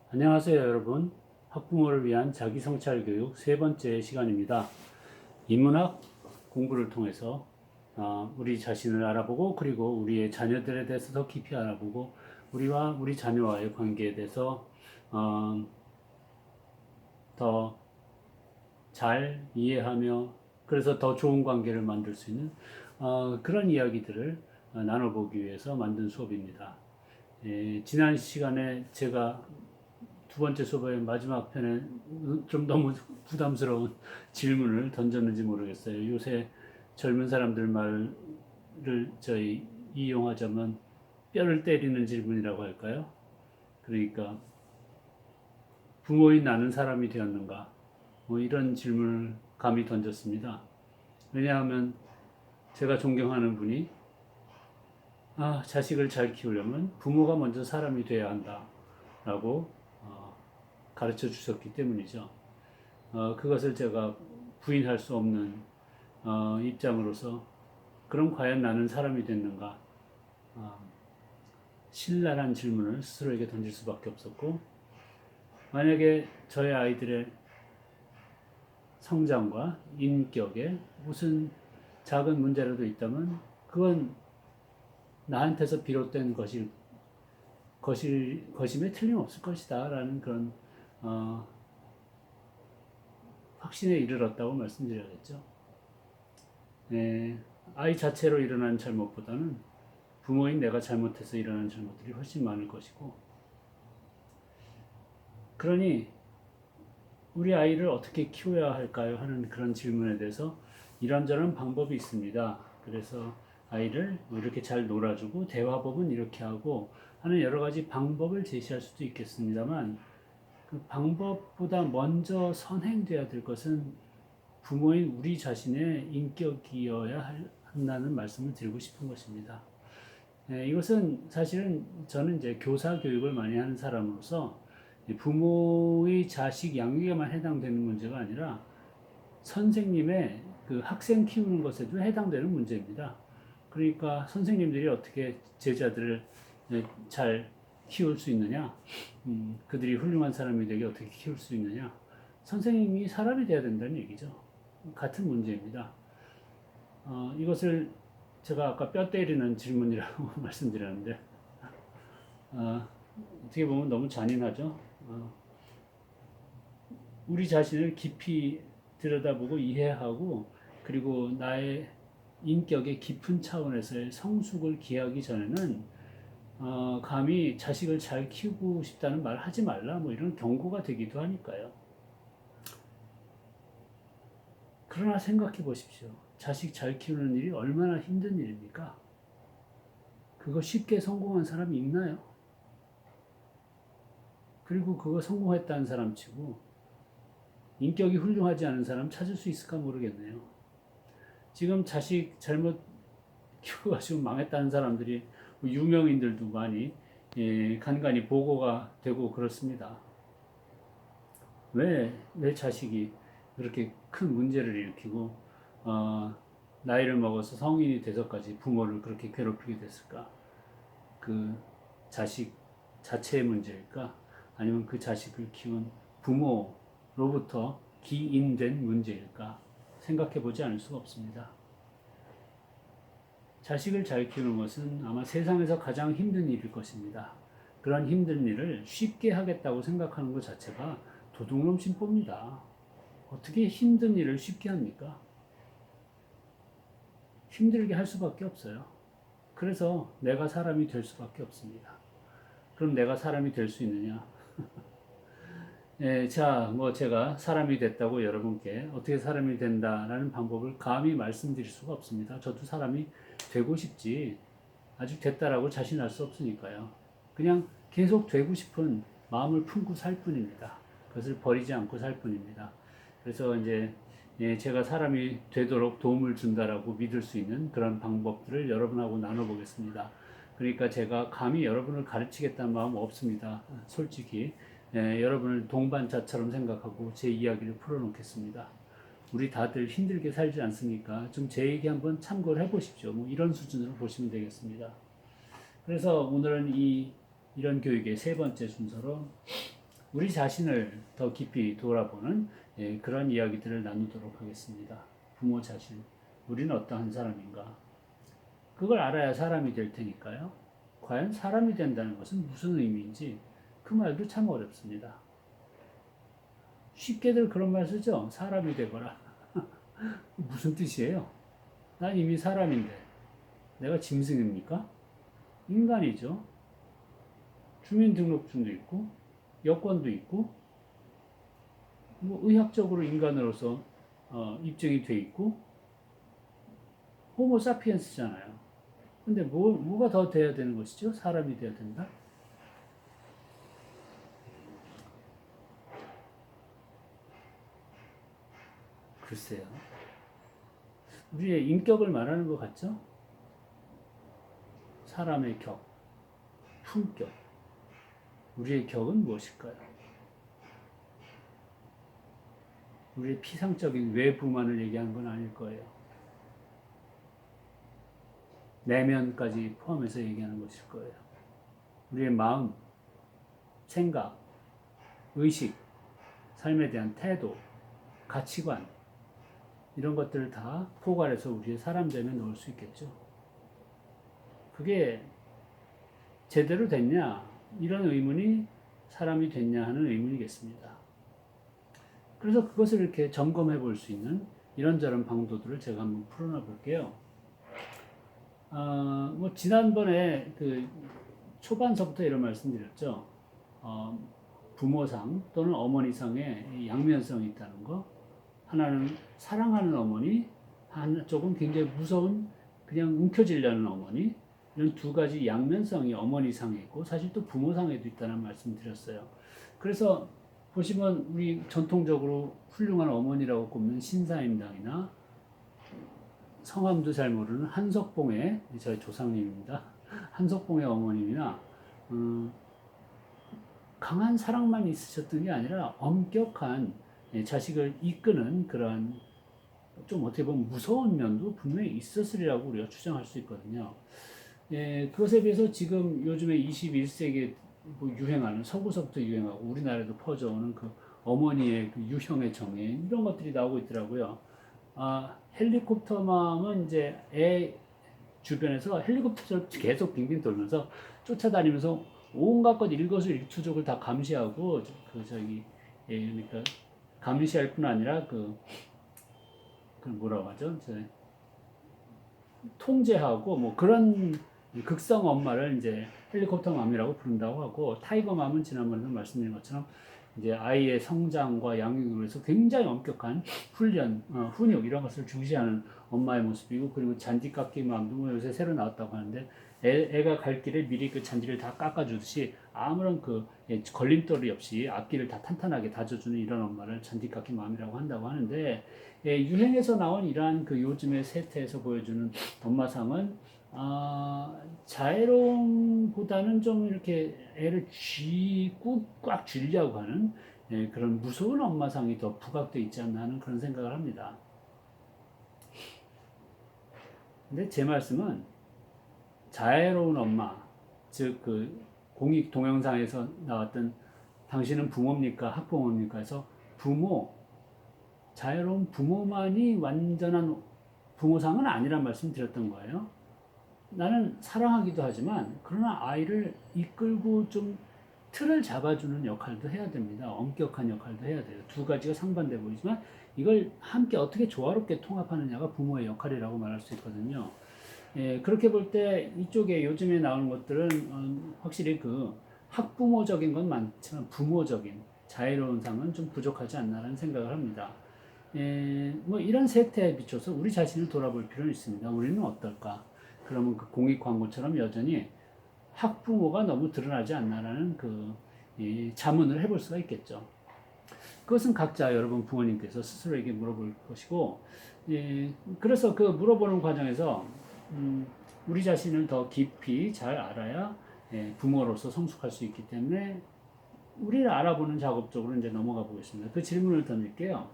안녕하세요, 여러분. 학부모를 위한 자기성찰 교육 세 번째 시간입니다. 인문학 공부를 통해서 우리 자신을 알아보고 그리고 우리의 자녀들에 대해서 더 깊이 알아보고 우리와 우리 자녀와의 관계에 대해서 더 잘 이해하며 그래서 더 좋은 관계를 만들 수 있는 그런 이야기들을 나눠보기 위해서 만든 수업입니다. 지난 시간에 제가 두 번째 수업의 마지막 편에 좀 너무 부담스러운 질문을 던졌는지 모르겠어요. 요새 젊은 사람들 말을 저희 이용하자면 뼈를 때리는 질문이라고 할까요? 그러니까 부모인 나는 사람이 되었는가? 뭐 이런 질문을 감히 던졌습니다. 왜냐하면 제가 존경하는 분이 자식을 잘 키우려면 부모가 먼저 사람이 돼야 한다라고 가르쳐 주셨기 때문이죠. 그것을 제가 부인할 수 없는 입장으로서 그럼 과연 나는 사람이 됐는가? 어, 신랄한 질문을 스스로에게 던질 수밖에 없었고 만약에 저의 아이들의 성장과 인격에 무슨 작은 문제라도 있다면 그건 나한테서 비롯된 것임에 틀림없을 것이다 라는 그런 확신에 이르렀다고 말씀드려야겠죠. 아이 자체로 일어난 잘못보다는 부모인 내가 잘못해서 일어난 잘못들이 훨씬 많을 것이고, 그러니 우리 아이를 어떻게 키워야 할까요? 하는 그런 질문에 대해서 이런저런 방법이 있습니다. 그래서 아이를 뭐 이렇게 잘 놀아주고 대화법은 이렇게 하고 하는 여러 가지 방법을 제시할 수도 있겠습니다만 그 방법보다 먼저 선행돼야 될 것은 부모인 우리 자신의 인격이어야 한다는 말씀을 드리고 싶은 것입니다. 이것은 사실은 저는 이제 교사 교육을 많이 하는 사람으로서 부모의 자식 양육에만 해당되는 문제가 아니라 선생님의 그 학생 키우는 것에도 해당되는 문제입니다. 그러니까 선생님들이 어떻게 제자들을 잘 키울 수 있느냐, 그들이 훌륭한 사람이 되게 어떻게 키울 수 있느냐, 선생님이 사람이 돼야 된다는 얘기죠. 같은 문제입니다. 이것을 제가 아까 뼈 때리는 질문이라고 말씀드렸는데 어떻게 보면 너무 잔인하죠. 우리 자신을 깊이 들여다보고 이해하고 그리고 나의 인격의 깊은 차원에서의 성숙을 기하기 전에는 감히 자식을 잘 키우고 싶다는 말 하지 말라 뭐 이런 경고가 되기도 하니까요. 그러나 생각해 보십시오. 자식 잘 키우는 일이 얼마나 힘든 일입니까? 그거 쉽게 성공한 사람이 있나요? 그리고 그거 성공했다는 사람 치고 인격이 훌륭하지 않은 사람 찾을 수 있을까 모르겠네요. 지금 자식 잘못 키워가지고 망했다는 사람들이 유명인들도 많이 간간히 보고가 되고 그렇습니다. 왜 자식이 그렇게 큰 문제를 일으키고 나이를 먹어서 성인이 돼서까지 부모를 그렇게 괴롭히게 됐을까? 그 자식 자체의 문제일까? 아니면 그 자식을 키운 부모로부터 기인된 문제일까? 생각해 보지 않을 수가 없습니다. 자식을 잘 키우는 것은 아마 세상에서 가장 힘든 일일 것입니다. 그런 힘든 일을 쉽게 하겠다고 생각하는 것 자체가 도둑놈 심보입니다. 어떻게 힘든 일을 쉽게 합니까? 힘들게 할 수밖에 없어요. 그래서 내가 사람이 될 수밖에 없습니다. 그럼 내가 사람이 될 수 있느냐? 뭐 제가 사람이 됐다고 여러분께 어떻게 사람이 된다라는 방법을 감히 말씀드릴 수가 없습니다. 저도 사람이 되고 싶지 아직 됐다라고 자신할 수 없으니까요. 그냥 계속 되고 싶은 마음을 품고 살 뿐입니다. 그것을 버리지 않고 살 뿐입니다. 그래서 이제 제가 사람이 되도록 도움을 준다라고 믿을 수 있는 그런 방법들을 여러분하고 나눠보겠습니다. 그러니까 제가 감히 여러분을 가르치겠다는 마음은 없습니다. 솔직히 여러분을 동반자처럼 생각하고 제 이야기를 풀어놓겠습니다. 우리 다들 힘들게 살지 않습니까? 좀 제 얘기 한번 참고를 해보십시오. 뭐 이런 수준으로 보시면 되겠습니다. 그래서 오늘은 이런 교육의 세 번째 순서로 우리 자신을 더 깊이 돌아보는 그런 이야기들을 나누도록 하겠습니다. 부모 자신, 우리는 어떠한 사람인가? 그걸 알아야 사람이 될 테니까요. 과연 사람이 된다는 것은 무슨 의미인지 그 말도 참 어렵습니다. 쉽게들 그런 말 쓰죠. 사람이 되거라. 무슨 뜻이에요? 난 이미 사람인데 내가 짐승입니까? 인간이죠. 주민등록증도 있고 여권도 있고 뭐 의학적으로 인간으로서 입증이 돼 있고 호모사피엔스잖아요. 근데 뭐가 더 돼야 되는 것이죠? 사람이 돼야 된다? 글쎄요. 우리의 인격을 말하는 것 같죠? 사람의 격, 품격. 우리의 격은 무엇일까요? 우리의 피상적인 외부만을 얘기하는 건 아닐 거예요. 내면까지 포함해서 얘기하는 것일 거예요. 우리의 마음, 생각, 의식, 삶에 대한 태도, 가치관, 이런 것들을 다 포괄해서 우리의 사람 됨에 넣을 수 있겠죠. 그게 제대로 됐냐? 이런 의문이 사람이 됐냐 하는 의문이겠습니다. 그래서 그것을 이렇게 점검해 볼 수 있는 이런저런 방도들을 제가 한번 풀어놔 볼게요. 뭐 지난번에 그 초반서부터 이런 말씀드렸죠. 부모상 또는 어머니상의 양면성이 있다는 거. 하나는 사랑하는 어머니, 한쪽은 굉장히 무서운 그냥 움켜쥐려는 어머니. 이런 두 가지 양면성이 어머니상에 있고 사실 또 부모상에도 있다는 말씀 드렸어요. 그래서 보시면 우리 전통적으로 훌륭한 어머니라고 꼽는 신사임당이나 성함도 잘 모르는 한석봉의 저희 조상님입니다. 한석봉의 어머님이나 강한 사랑만 있으셨던 게 아니라 엄격한 자식을 이끄는 그런 좀 어떻게 보면 무서운 면도 분명히 있었으리라고 우리가 추정할 수 있거든요. 그것에 비해서 지금 요즘에 21세기에 뭐 유행하는 서구서부터 유행하고 우리나라에도 퍼져오는 그 어머니의 그 유형의 정해 이런 것들이 나오고 있더라고요. 헬리콥터맘은 이제 애 주변에서 헬리콥터처럼 계속 빙빙 돌면서 쫓아다니면서 온갖 것 일거수일투족을 다 감시하고 그러니까 감시할 뿐 아니라 그 뭐라고 하죠? 통제하고 뭐 그런 극성 엄마를 이제 헬리콥터 맘이라고 부른다고 하고 타이거 맘은 지난번에도 말씀드린 것처럼 이제 아이의 성장과 양육을 위해서 굉장히 엄격한 훈련, 훈육 이런 것을 중시하는 엄마의 모습이고 그리고 잔디 깎기 맘도 뭐 요새 새로 나왔다고 하는데 애가 갈 길에 미리 그 잔디를 다 깎아주듯이 아무런 걸림돌이 없이 앞길을 다 탄탄하게 다져주는 이런 엄마를 잔디 깎기 맘이라고 한다고 하는데 유행에서 나온 이러한 그 요즘의 세태에서 보여주는 엄마상은 자애로움보다는 좀 이렇게 애를 꽉 쥐려고 하는 그런 무서운 엄마상이 더 부각되어 있지 않나 하는 그런 생각을 합니다. 근데 제 말씀은 자애로운 엄마, 즉 그 공익 동영상에서 나왔던 당신은 부모입니까? 학부모입니까? 해서 자애로운 부모만이 완전한 부모상은 아니란 말씀 드렸던 거예요. 나는 사랑하기도 하지만 그러나 아이를 이끌고 좀 틀을 잡아주는 역할도 해야 됩니다. 엄격한 역할도 해야 돼요. 두 가지가 상반돼 보이지만 이걸 함께 어떻게 조화롭게 통합하느냐가 부모의 역할이라고 말할 수 있거든요. 그렇게 볼 때 이쪽에 요즘에 나오는 것들은 확실히 그 학부모적인 건 많지만 부모적인 자애로운 상은 좀 부족하지 않나라는 생각을 합니다. 뭐 이런 세태에 비춰서 우리 자신을 돌아볼 필요는 있습니다. 우리는 어떨까? 그러면 그 공익 광고처럼 여전히 학부모가 너무 드러나지 않나라는 자문을 해볼 수가 있겠죠. 그것은 각자 여러분 부모님께서 스스로에게 물어볼 것이고, 그래서 그 물어보는 과정에서 우리 자신을 더 깊이 잘 알아야 부모로서 성숙할 수 있기 때문에 우리를 알아보는 작업 쪽으로 이제 넘어가 보겠습니다. 그 질문을 던질게요.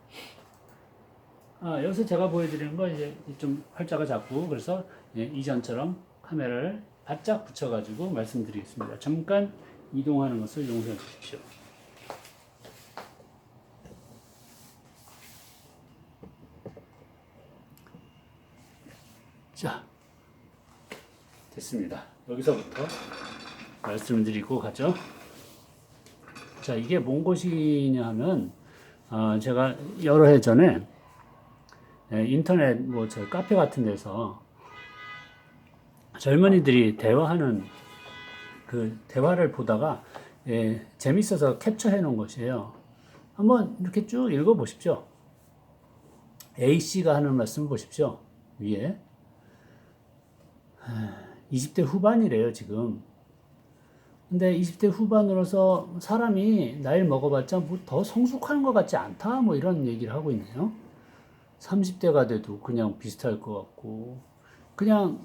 여기서 제가 보여드리는 거 이제 좀 활자가 작고 그래서 이전처럼 카메라를 바짝 붙여가지고 말씀드리겠습니다. 잠깐 이동하는 것을 용서해 주십시오. 자, 됐습니다. 여기서부터 말씀드리고 가죠. 자, 이게 뭔 곳이냐 하면, 제가 여러 해 전에 인터넷 뭐 저 카페 같은 데서 젊은이들이 대화하는 그 대화를 보다가 재밌어서 캡처해 놓은 것이에요. 한번 이렇게 쭉 읽어 보십시오. A씨가 하는 말씀 보십시오. 위에 20대 후반이래요 지금. 근데 20대 후반으로서 사람이 나이를 먹어봤자 뭐 더 성숙한 것 같지 않다 뭐 이런 얘기를 하고 있네요. 30대가 돼도 그냥 비슷할 것 같고 그냥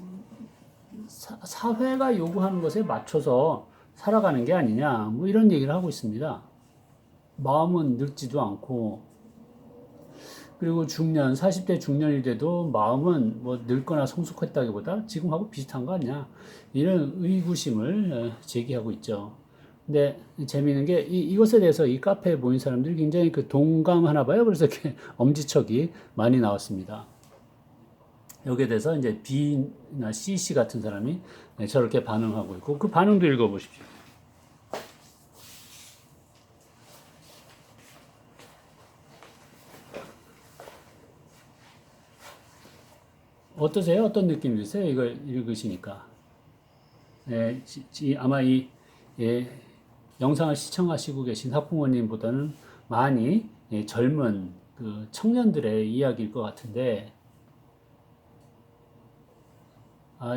사회가 요구하는 것에 맞춰서 살아가는 게 아니냐 뭐 이런 얘기를 하고 있습니다. 마음은 늙지도 않고 그리고 중년 40대 중년이 돼도 마음은 뭐 늙거나 성숙했다기보다 지금하고 비슷한 거 아니냐 이런 의구심을 제기하고 있죠. 근데 재미있는 게 이것에 대해서 이 카페에 모인 사람들이 굉장히 그 동감하나 봐요. 그래서 이렇게 엄지척이 많이 나왔습니다. 여기에 대해서 이제 B나 CC 같은 사람이 저렇게 반응하고 있고 그 반응도 읽어보십시오. 어떠세요? 어떤 느낌이 드세요? 이걸 읽으시니까. 아마 예, 영상을 시청하시고 계신 학부모님보다는 많이 젊은 그 청년들의 이야기일 것 같은데,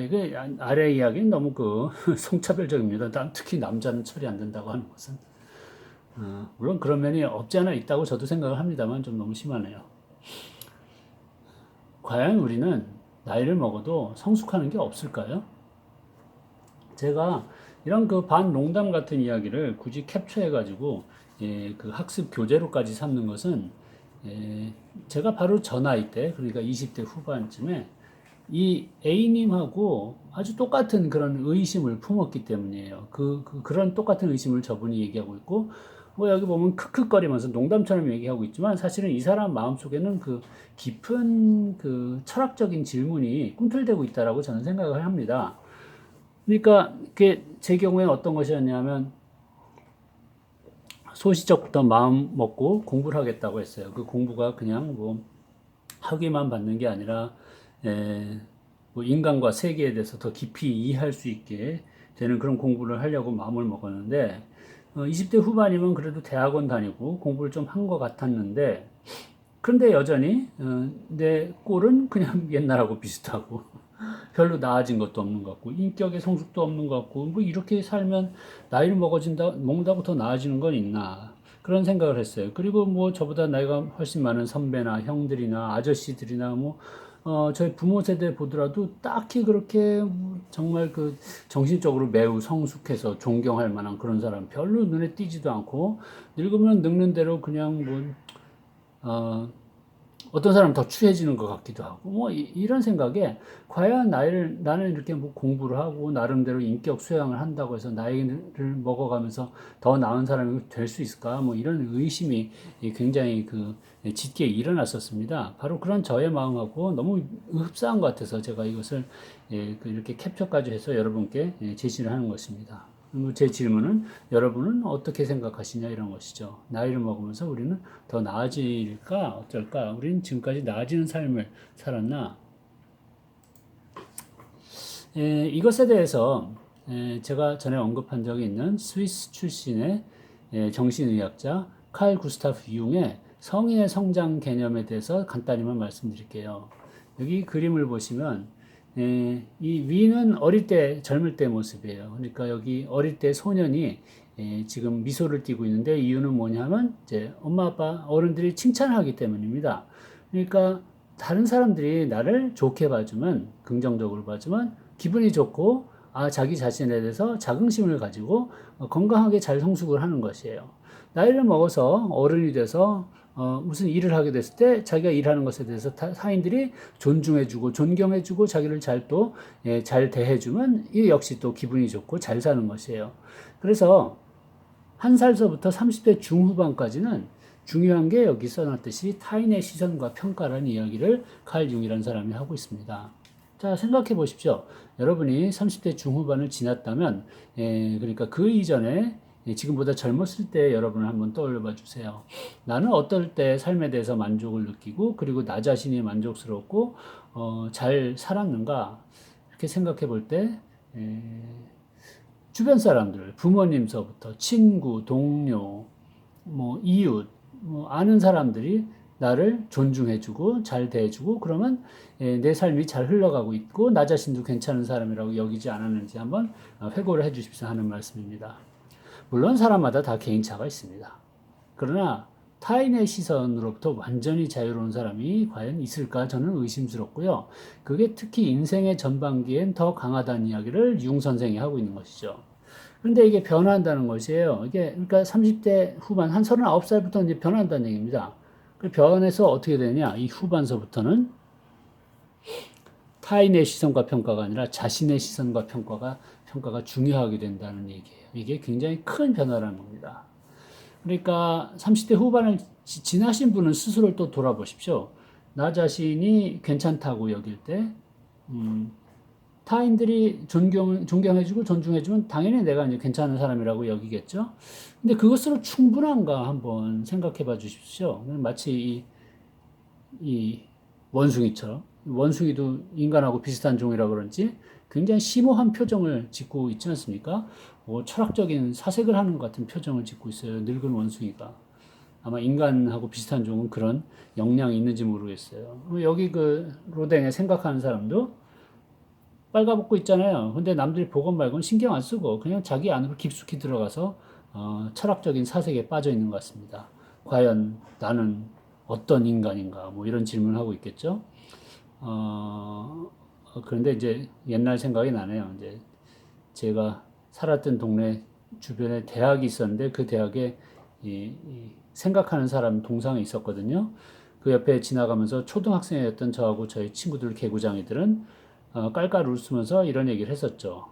이게 아래 이야기는 너무 그 성차별적입니다. 특히 남자는 처리 안 된다고 하는 것은. 물론 그런 면이 없지 않아 있다고 저도 생각을 합니다만 좀 너무 심하네요. 과연 우리는 나이를 먹어도 성숙하는 게 없을까요? 제가 이런 그 반농담 같은 이야기를 굳이 캡처해가지고 그 학습 교재로까지 삼는 것은 제가 바로 저 나이 때 그러니까 20대 후반쯤에 이 A님하고 아주 똑같은 그런 의심을 품었기 때문이에요. 그런 똑같은 의심을 저분이 얘기하고 있고, 뭐 여기 보면 크크거리면서 농담처럼 얘기하고 있지만 사실은 이 사람 마음속에는 그 깊은 그 철학적인 질문이 꿈틀대고 있다라고 저는 생각을 합니다. 그러니까 그게 제 경우에 어떤 것이었냐면 소시적부터 마음 먹고 공부를 하겠다고 했어요. 그 공부가 그냥 뭐 학위만 받는 게 아니라 뭐 인간과 세계에 대해서 더 깊이 이해할 수 있게 되는 그런 공부를 하려고 마음을 먹었는데 20대 후반이면 그래도 대학원 다니고 공부를 좀 한 것 같았는데 그런데 여전히 내 꼴은 그냥 옛날하고 비슷하고 별로 나아진 것도 없는 것 같고 인격의 성숙도 없는 것 같고 뭐 이렇게 살면 나이를 먹는다고 더 나아지는 건 있나 그런 생각을 했어요. 그리고 뭐 저보다 나이가 훨씬 많은 선배나 형들이나 아저씨들이나 뭐 저희 부모 세대 보더라도 딱히 그렇게 정말 그 정신적으로 매우 성숙해서 존경할 만한 그런 사람 별로 눈에 띄지도 않고 늙으면 늙는 대로 그냥 뭐 어떤 사람은 더 추해지는 것 같기도 하고, 뭐, 이런 생각에, 과연 나는 이렇게 뭐 공부를 하고, 나름대로 인격 수양을 한다고 해서 나이를 먹어가면서 더 나은 사람이 될 수 있을까? 뭐, 이런 의심이 굉장히 짙게 일어났었습니다. 바로 그런 저의 마음하고 너무 흡사한 것 같아서 제가 이것을 이렇게 캡처까지 해서 여러분께 제시를 하는 것입니다. 제 질문은 여러분은 어떻게 생각하시냐 이런 것이죠. 나이를 먹으면서 우리는 더 나아질까 어쩔까? 우리는 지금까지 나아지는 삶을 살았나? 이것에 대해서 제가 전에 언급한 적이 있는 스위스 출신의 정신의학자 칼 구스타프 융의 성인의 성장 개념에 대해서 간단히만 말씀드릴게요. 여기 그림을 보시면 이 위는 어릴 때 젊을 때 모습이에요. 그러니까 여기 어릴 때 소년이 지금 미소를 띠고 있는데 이유는 뭐냐면 이제 엄마 아빠 어른들이 칭찬하기 때문입니다. 그러니까 다른 사람들이 나를 좋게 봐주면 긍정적으로 봐주면 기분이 좋고 자기 자신에 대해서 자긍심을 가지고 건강하게 잘 성숙을 하는 것이에요. 나이를 먹어서 어른이 돼서 무슨 일을 하게 됐을 때 자기가 일하는 것에 대해서 타인들이 존중해주고 존경해주고 자기를 잘 대해주면 이 역시 또 기분이 좋고 잘 사는 것이에요. 그래서 1살서부터 30대 중후반까지는 중요한 게 여기 써놨듯이 타인의 시선과 평가라는 이야기를 칼 융이라는 사람이 하고 있습니다. 자, 생각해 보십시오. 여러분이 30대 중후반을 지났다면, 그러니까 그 이전에 지금보다 젊었을 때 여러분을 한번 떠올려 봐 주세요. 나는 어떨 때 삶에 대해서 만족을 느끼고, 그리고 나 자신이 만족스럽고, 잘 살았는가? 이렇게 생각해 볼 때, 주변 사람들, 부모님서부터 친구, 동료, 뭐 이웃, 뭐 아는 사람들이 나를 존중해주고 잘 대해주고 그러면 내 삶이 잘 흘러가고 있고 나 자신도 괜찮은 사람이라고 여기지 않았는지 한번 회고를 해주십시오 하는 말씀입니다. 물론 사람마다 다 개인차가 있습니다. 그러나 타인의 시선으로부터 완전히 자유로운 사람이 과연 있을까 저는 의심스럽고요. 그게 특히 인생의 전반기엔 더 강하다는 이야기를 융 선생이 하고 있는 것이죠. 그런데 이게 변화한다는 것이에요. 이게 그러니까 30대 후반 한 39살부터 이제 변한다는 얘기입니다. 그 변해서 어떻게 되냐? 이 후반서부터는 타인의 시선과 평가가 아니라 자신의 시선과 평가가 중요하게 된다는 얘기예요. 이게 굉장히 큰 변화라는 겁니다. 그러니까 30대 후반을 지나신 분은 스스로를 또 돌아보십시오. 나 자신이 괜찮다고 여길 때, 타인들이 존경해주고 존중해주면 당연히 내가 이제 괜찮은 사람이라고 여기겠죠. 근데 그것으로 충분한가 한번 생각해 봐 주십시오. 마치 이 원숭이처럼. 원숭이도 인간하고 비슷한 종이라 그런지 굉장히 심오한 표정을 짓고 있지 않습니까? 철학적인 사색을 하는 것 같은 표정을 짓고 있어요. 늙은 원숭이가. 아마 인간하고 비슷한 종은 그런 역량이 있는지 모르겠어요. 여기 그 로댕에 생각하는 사람도 빨가벗고 있잖아요. 근데 남들이 보건 말건 신경 안 쓰고 그냥 자기 안으로 깊숙이 들어가서 철학적인 사색에 빠져 있는 것 같습니다. 과연 나는 어떤 인간인가? 뭐 이런 질문을 하고 있겠죠. 그런데 이제 옛날 생각이 나네요. 이제 제가 살았던 동네 주변에 대학이 있었는데 그 대학에 이 생각하는 사람 동상이 있었거든요. 그 옆에 지나가면서 초등학생이었던 저하고 저희 친구들 개구장이들은 깔깔 웃으면서 이런 얘기를 했었죠.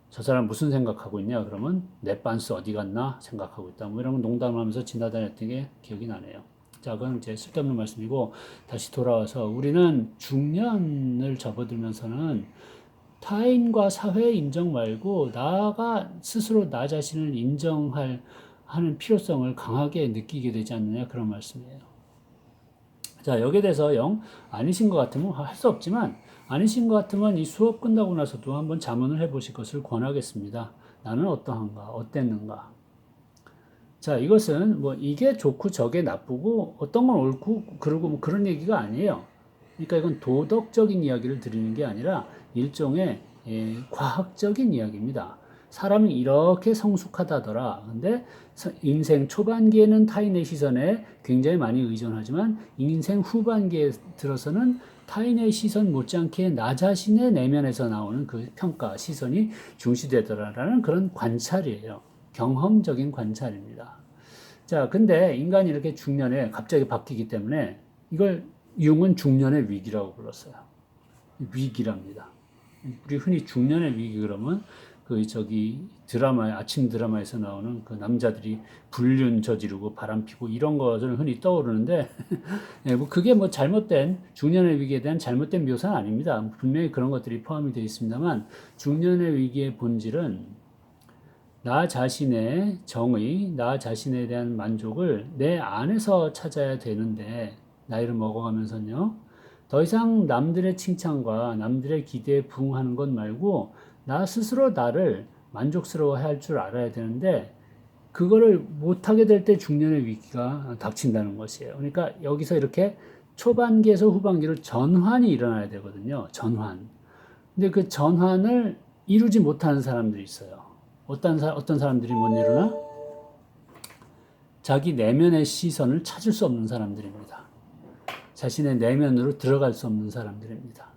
저 사람 무슨 생각하고 있냐? 그러면 내 빤스 어디 갔나 생각하고 있다. 뭐 이런 농담하면서 지나다녔던 게 기억이 나네요. 자, 그건 이제 쓸데없는 말씀이고 다시 돌아와서 우리는 중년을 접어들면서는 타인과 사회 인정 말고 나가 스스로 나 자신을 인정할 하는 필요성을 강하게 느끼게 되지 않느냐 그런 말씀이에요. 자, 여기에 대해서 영 아니신 것 같으면 할 수 없지만 아니신 것 같으면 이 수업 끝나고 나서도 한번 자문을 해보실 것을 권하겠습니다. 나는 어떠한가, 어땠는가. 자, 이것은 뭐 이게 좋고 저게 나쁘고 어떤 건 옳고 그러고 뭐 그런 얘기가 아니에요. 그러니까 이건 도덕적인 이야기를 드리는 게 아니라 일종의 과학적인 이야기입니다. 사람이 이렇게 성숙하다더라. 근데 인생 초반기에는 타인의 시선에 굉장히 많이 의존하지만 인생 후반기에 들어서는 타인의 시선 못지않게 나 자신의 내면에서 나오는 그 평가, 시선이 중시되더라라는 그런 관찰이에요. 경험적인 관찰입니다. 자, 근데 인간이 이렇게 중년에 갑자기 바뀌기 때문에 이걸 융은 중년의 위기라고 불렀어요. 위기랍니다. 우리 흔히 중년의 위기 그러면 아침 드라마에서 나오는 그 남자들이 불륜 저지르고 바람 피고 이런 것을 흔히 떠오르는데, 뭐 그게 뭐 잘못된, 중년의 위기에 대한 잘못된 묘사는 아닙니다. 분명히 그런 것들이 포함이 되어 있습니다만, 중년의 위기의 본질은 나 자신의 정의, 나 자신에 대한 만족을 내 안에서 찾아야 되는데, 나이를 먹어가면서요. 더 이상 남들의 칭찬과 남들의 기대에 부응하는 것 말고 나 스스로 나를 만족스러워 할 줄 알아야 되는데 그거를 못하게 될 때 중년의 위기가 닥친다는 것이에요. 그러니까 여기서 이렇게 초반기에서 후반기로 전환이 일어나야 되거든요. 전환. 근데 그 전환을 이루지 못하는 사람들이 있어요. 어떤 사람들이 못 이루나? 자기 내면의 시선을 찾을 수 없는 사람들입니다. 자신의 내면으로 들어갈 수 없는 사람들입니다.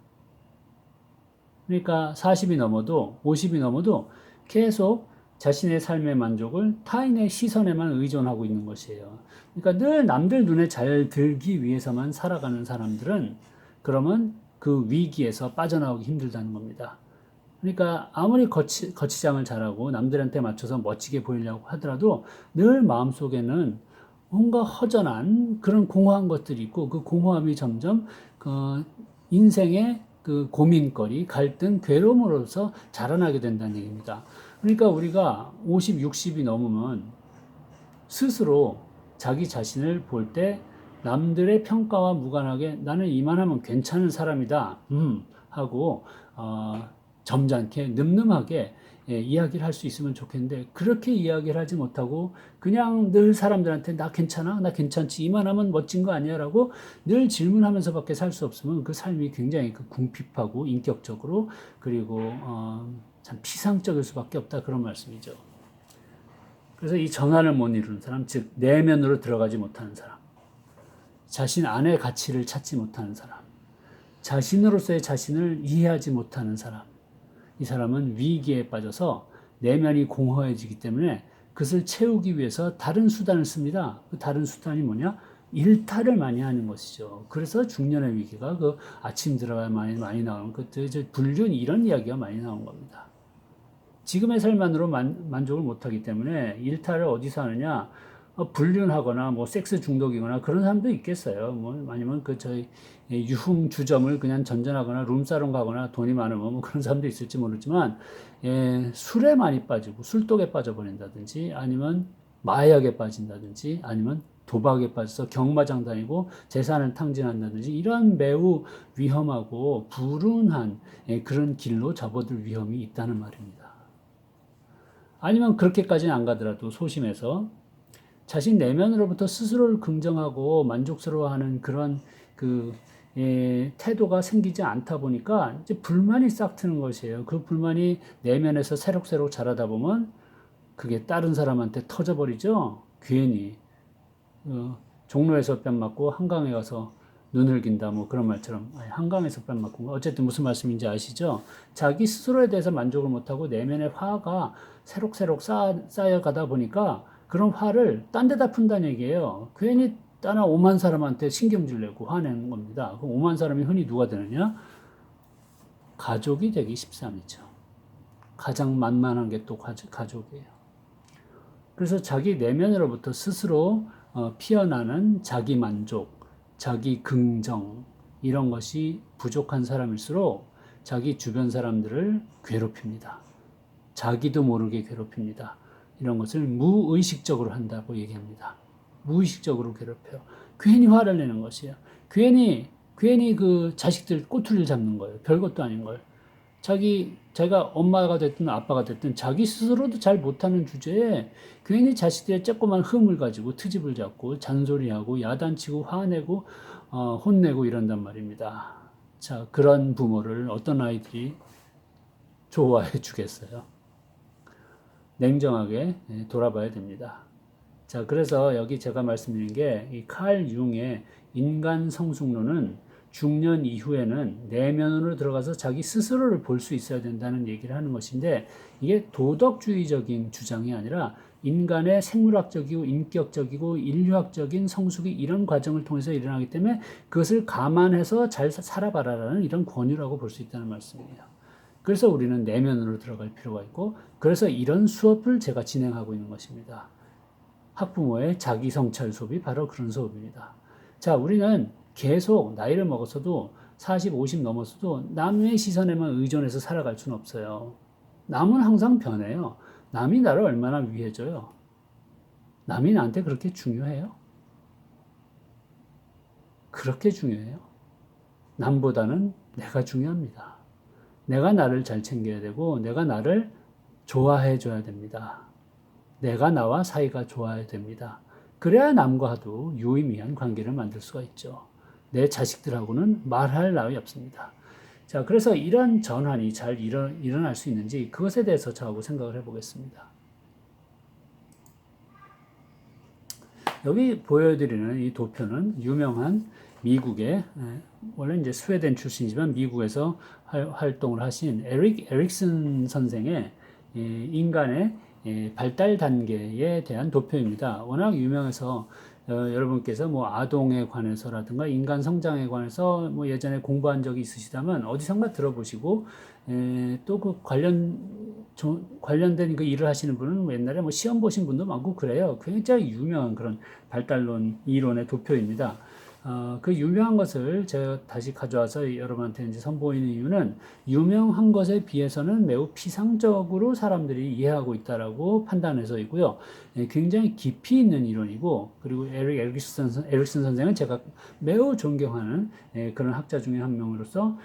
그러니까 40이 넘어도 50이 넘어도 계속 자신의 삶의 만족을 타인의 시선에만 의존하고 있는 것이에요. 그러니까 늘 남들 눈에 잘 들기 위해서만 살아가는 사람들은 그러면 그 위기에서 빠져나오기 힘들다는 겁니다. 그러니까 아무리 거치장을 잘하고 남들한테 맞춰서 멋지게 보이려고 하더라도 늘 마음속에는 뭔가 허전한 그런 공허한 것들이 있고 그 공허함이 점점 그 인생의 그 고민거리, 갈등, 괴로움으로서 자라나게 된다는 얘기입니다. 그러니까 우리가 50, 60이 넘으면 스스로 자기 자신을 볼 때 남들의 평가와 무관하게 나는 이만하면 괜찮은 사람이다 하고 점잖게 늠름하게 이야기를 할 수 있으면 좋겠는데 그렇게 이야기를 하지 못하고 그냥 늘 사람들한테 나 괜찮아? 나 괜찮지? 이만하면 멋진 거 아니야? 라고 늘 질문하면서밖에 살 수 없으면 그 삶이 굉장히 궁핍하고 인격적으로 그리고 참 피상적일 수밖에 없다 그런 말씀이죠. 그래서 이 전환을 못 이루는 사람, 즉 내면으로 들어가지 못하는 사람, 자신 안의 가치를 찾지 못하는 사람, 자신으로서의 자신을 이해하지 못하는 사람, 이 사람은 위기에 빠져서 내면이 공허해지기 때문에 그것을 채우기 위해서 다른 수단을 씁니다. 그 다른 수단이 뭐냐? 일탈을 많이 하는 것이죠. 그래서 중년의 위기가 그 아침 드라마에 많이 나오는 그 불륜 이런 이야기가 많이 나온 겁니다. 지금의 삶만으로 만족을 못하기 때문에 일탈을 어디서 하느냐? 불륜하거나 뭐 섹스 중독이거나 그런 사람도 있겠어요. 뭐 아니면 그 저희 유흥 주점을 그냥 전전하거나 룸사롱 가거나 돈이 많으면 뭐 그런 사람도 있을지 모르지만 술에 많이 빠지고 술독에 빠져버린다든지 아니면 마약에 빠진다든지 아니면 도박에 빠져서 경마장 다니고 재산을 탕진한다든지 이런 매우 위험하고 불운한 그런 길로 접어들 위험이 있다는 말입니다. 아니면 그렇게까지는 안 가더라도 소심해서 자신 내면으로부터 스스로를 긍정하고 만족스러워하는 그런 태도가 생기지 않다 보니까 이제 불만이 싹 트는 것이에요. 그 불만이 내면에서 새록새록 자라다 보면 그게 다른 사람한테 터져버리죠. 괜히 종로에서 뺨 맞고 한강에 가서 눈을 긴다 뭐 그런 말처럼 한강에서 뺨 맞고 어쨌든 무슨 말씀인지 아시죠? 자기 스스로에 대해서 만족을 못하고 내면의 화가 새록새록 쌓여가다 보니까 그런 화를 딴 데다 푼다는 얘기예요. 괜히 다른 5만 사람한테 신경질 내고 화내는 겁니다. 그럼 5만 사람이 흔히 누가 되느냐? 가족이 되기 십삼이죠. 가장 만만한 게 또 가족이에요. 그래서 자기 내면으로부터 스스로 피어나는 자기 만족, 자기 긍정 이런 것이 부족한 사람일수록 자기 주변 사람들을 괴롭힙니다. 자기도 모르게 괴롭힙니다. 이런 것을 무의식적으로 한다고 얘기합니다. 무의식적으로 괴롭혀요. 괜히 화를 내는 것이에요. 괜히 그 자식들 꼬투리를 잡는 거예요. 별것도 아닌 걸. 자기가 엄마가 됐든 아빠가 됐든 자기 스스로도 잘 못하는 주제에 괜히 자식들의 조그만 흠을 가지고 트집을 잡고 잔소리하고 야단치고 화내고 혼내고 이런단 말입니다. 자, 그런 부모를 어떤 아이들이 좋아해 주겠어요? 냉정하게 돌아봐야 됩니다. 자, 그래서 여기 제가 말씀드린 게 이 칼 융의 인간 성숙론은 중년 이후에는 내면으로 들어가서 자기 스스로를 볼 수 있어야 된다는 얘기를 하는 것인데 이게 도덕주의적인 주장이 아니라 인간의 생물학적이고 인격적이고 인류학적인 성숙이 이런 과정을 통해서 일어나기 때문에 그것을 감안해서 잘 살아봐라라는 이런 권유라고 볼 수 있다는 말씀이에요. 그래서 우리는 내면으로 들어갈 필요가 있고 그래서 이런 수업을 제가 진행하고 있는 것입니다. 학부모의 자기 성찰 수업이 바로 그런 수업입니다. 자, 우리는 계속 나이를 먹었어도 40, 50 넘었어도 남의 시선에만 의존해서 살아갈 수는 없어요. 남은 항상 변해요. 남이 나를 얼마나 위해줘요? 남이 나한테 그렇게 중요해요? 그렇게 중요해요? 남보다는 내가 중요합니다. 내가 나를 잘 챙겨야 되고 내가 나를 좋아해 줘야 됩니다. 내가 나와 사이가 좋아야 됩니다. 그래야 남과도 유의미한 관계를 만들 수가 있죠. 내 자식들하고는 말할 나위 없습니다. 자, 그래서 이런 전환이 잘 일어날 수 있는지 그것에 대해서 저하고 생각을 해보겠습니다. 여기 보여드리는 이 도표는 유명한 미국의 원래 이제 스웨덴 출신이지만 미국에서 활동을 하신 에릭슨 선생의 인간의 발달 단계에 대한 도표입니다. 워낙 유명해서 여러분께서 뭐 아동에 관해서라든가 인간 성장에 관해서 뭐 예전에 공부한 적이 있으시다면 어디선가 들어보시고 또 그 관련된 그 일을 하시는 분은 옛날에 뭐 시험 보신 분도 많고 그래요. 굉장히 유명한 그런 발달론 이론의 도표입니다. 그 유명한 것을 제가 다시 가져와서 여러분한테 이제 선보이는 이유는 유명한 것에 비해서는 매우 피상적으로 사람들이 이해하고 있다라고 판단해서이고요. 굉장히 깊이 있는 이론이고, 그리고 에릭슨 선생은 제가 매우 존경하는 그런 학자 중에 한 명으로서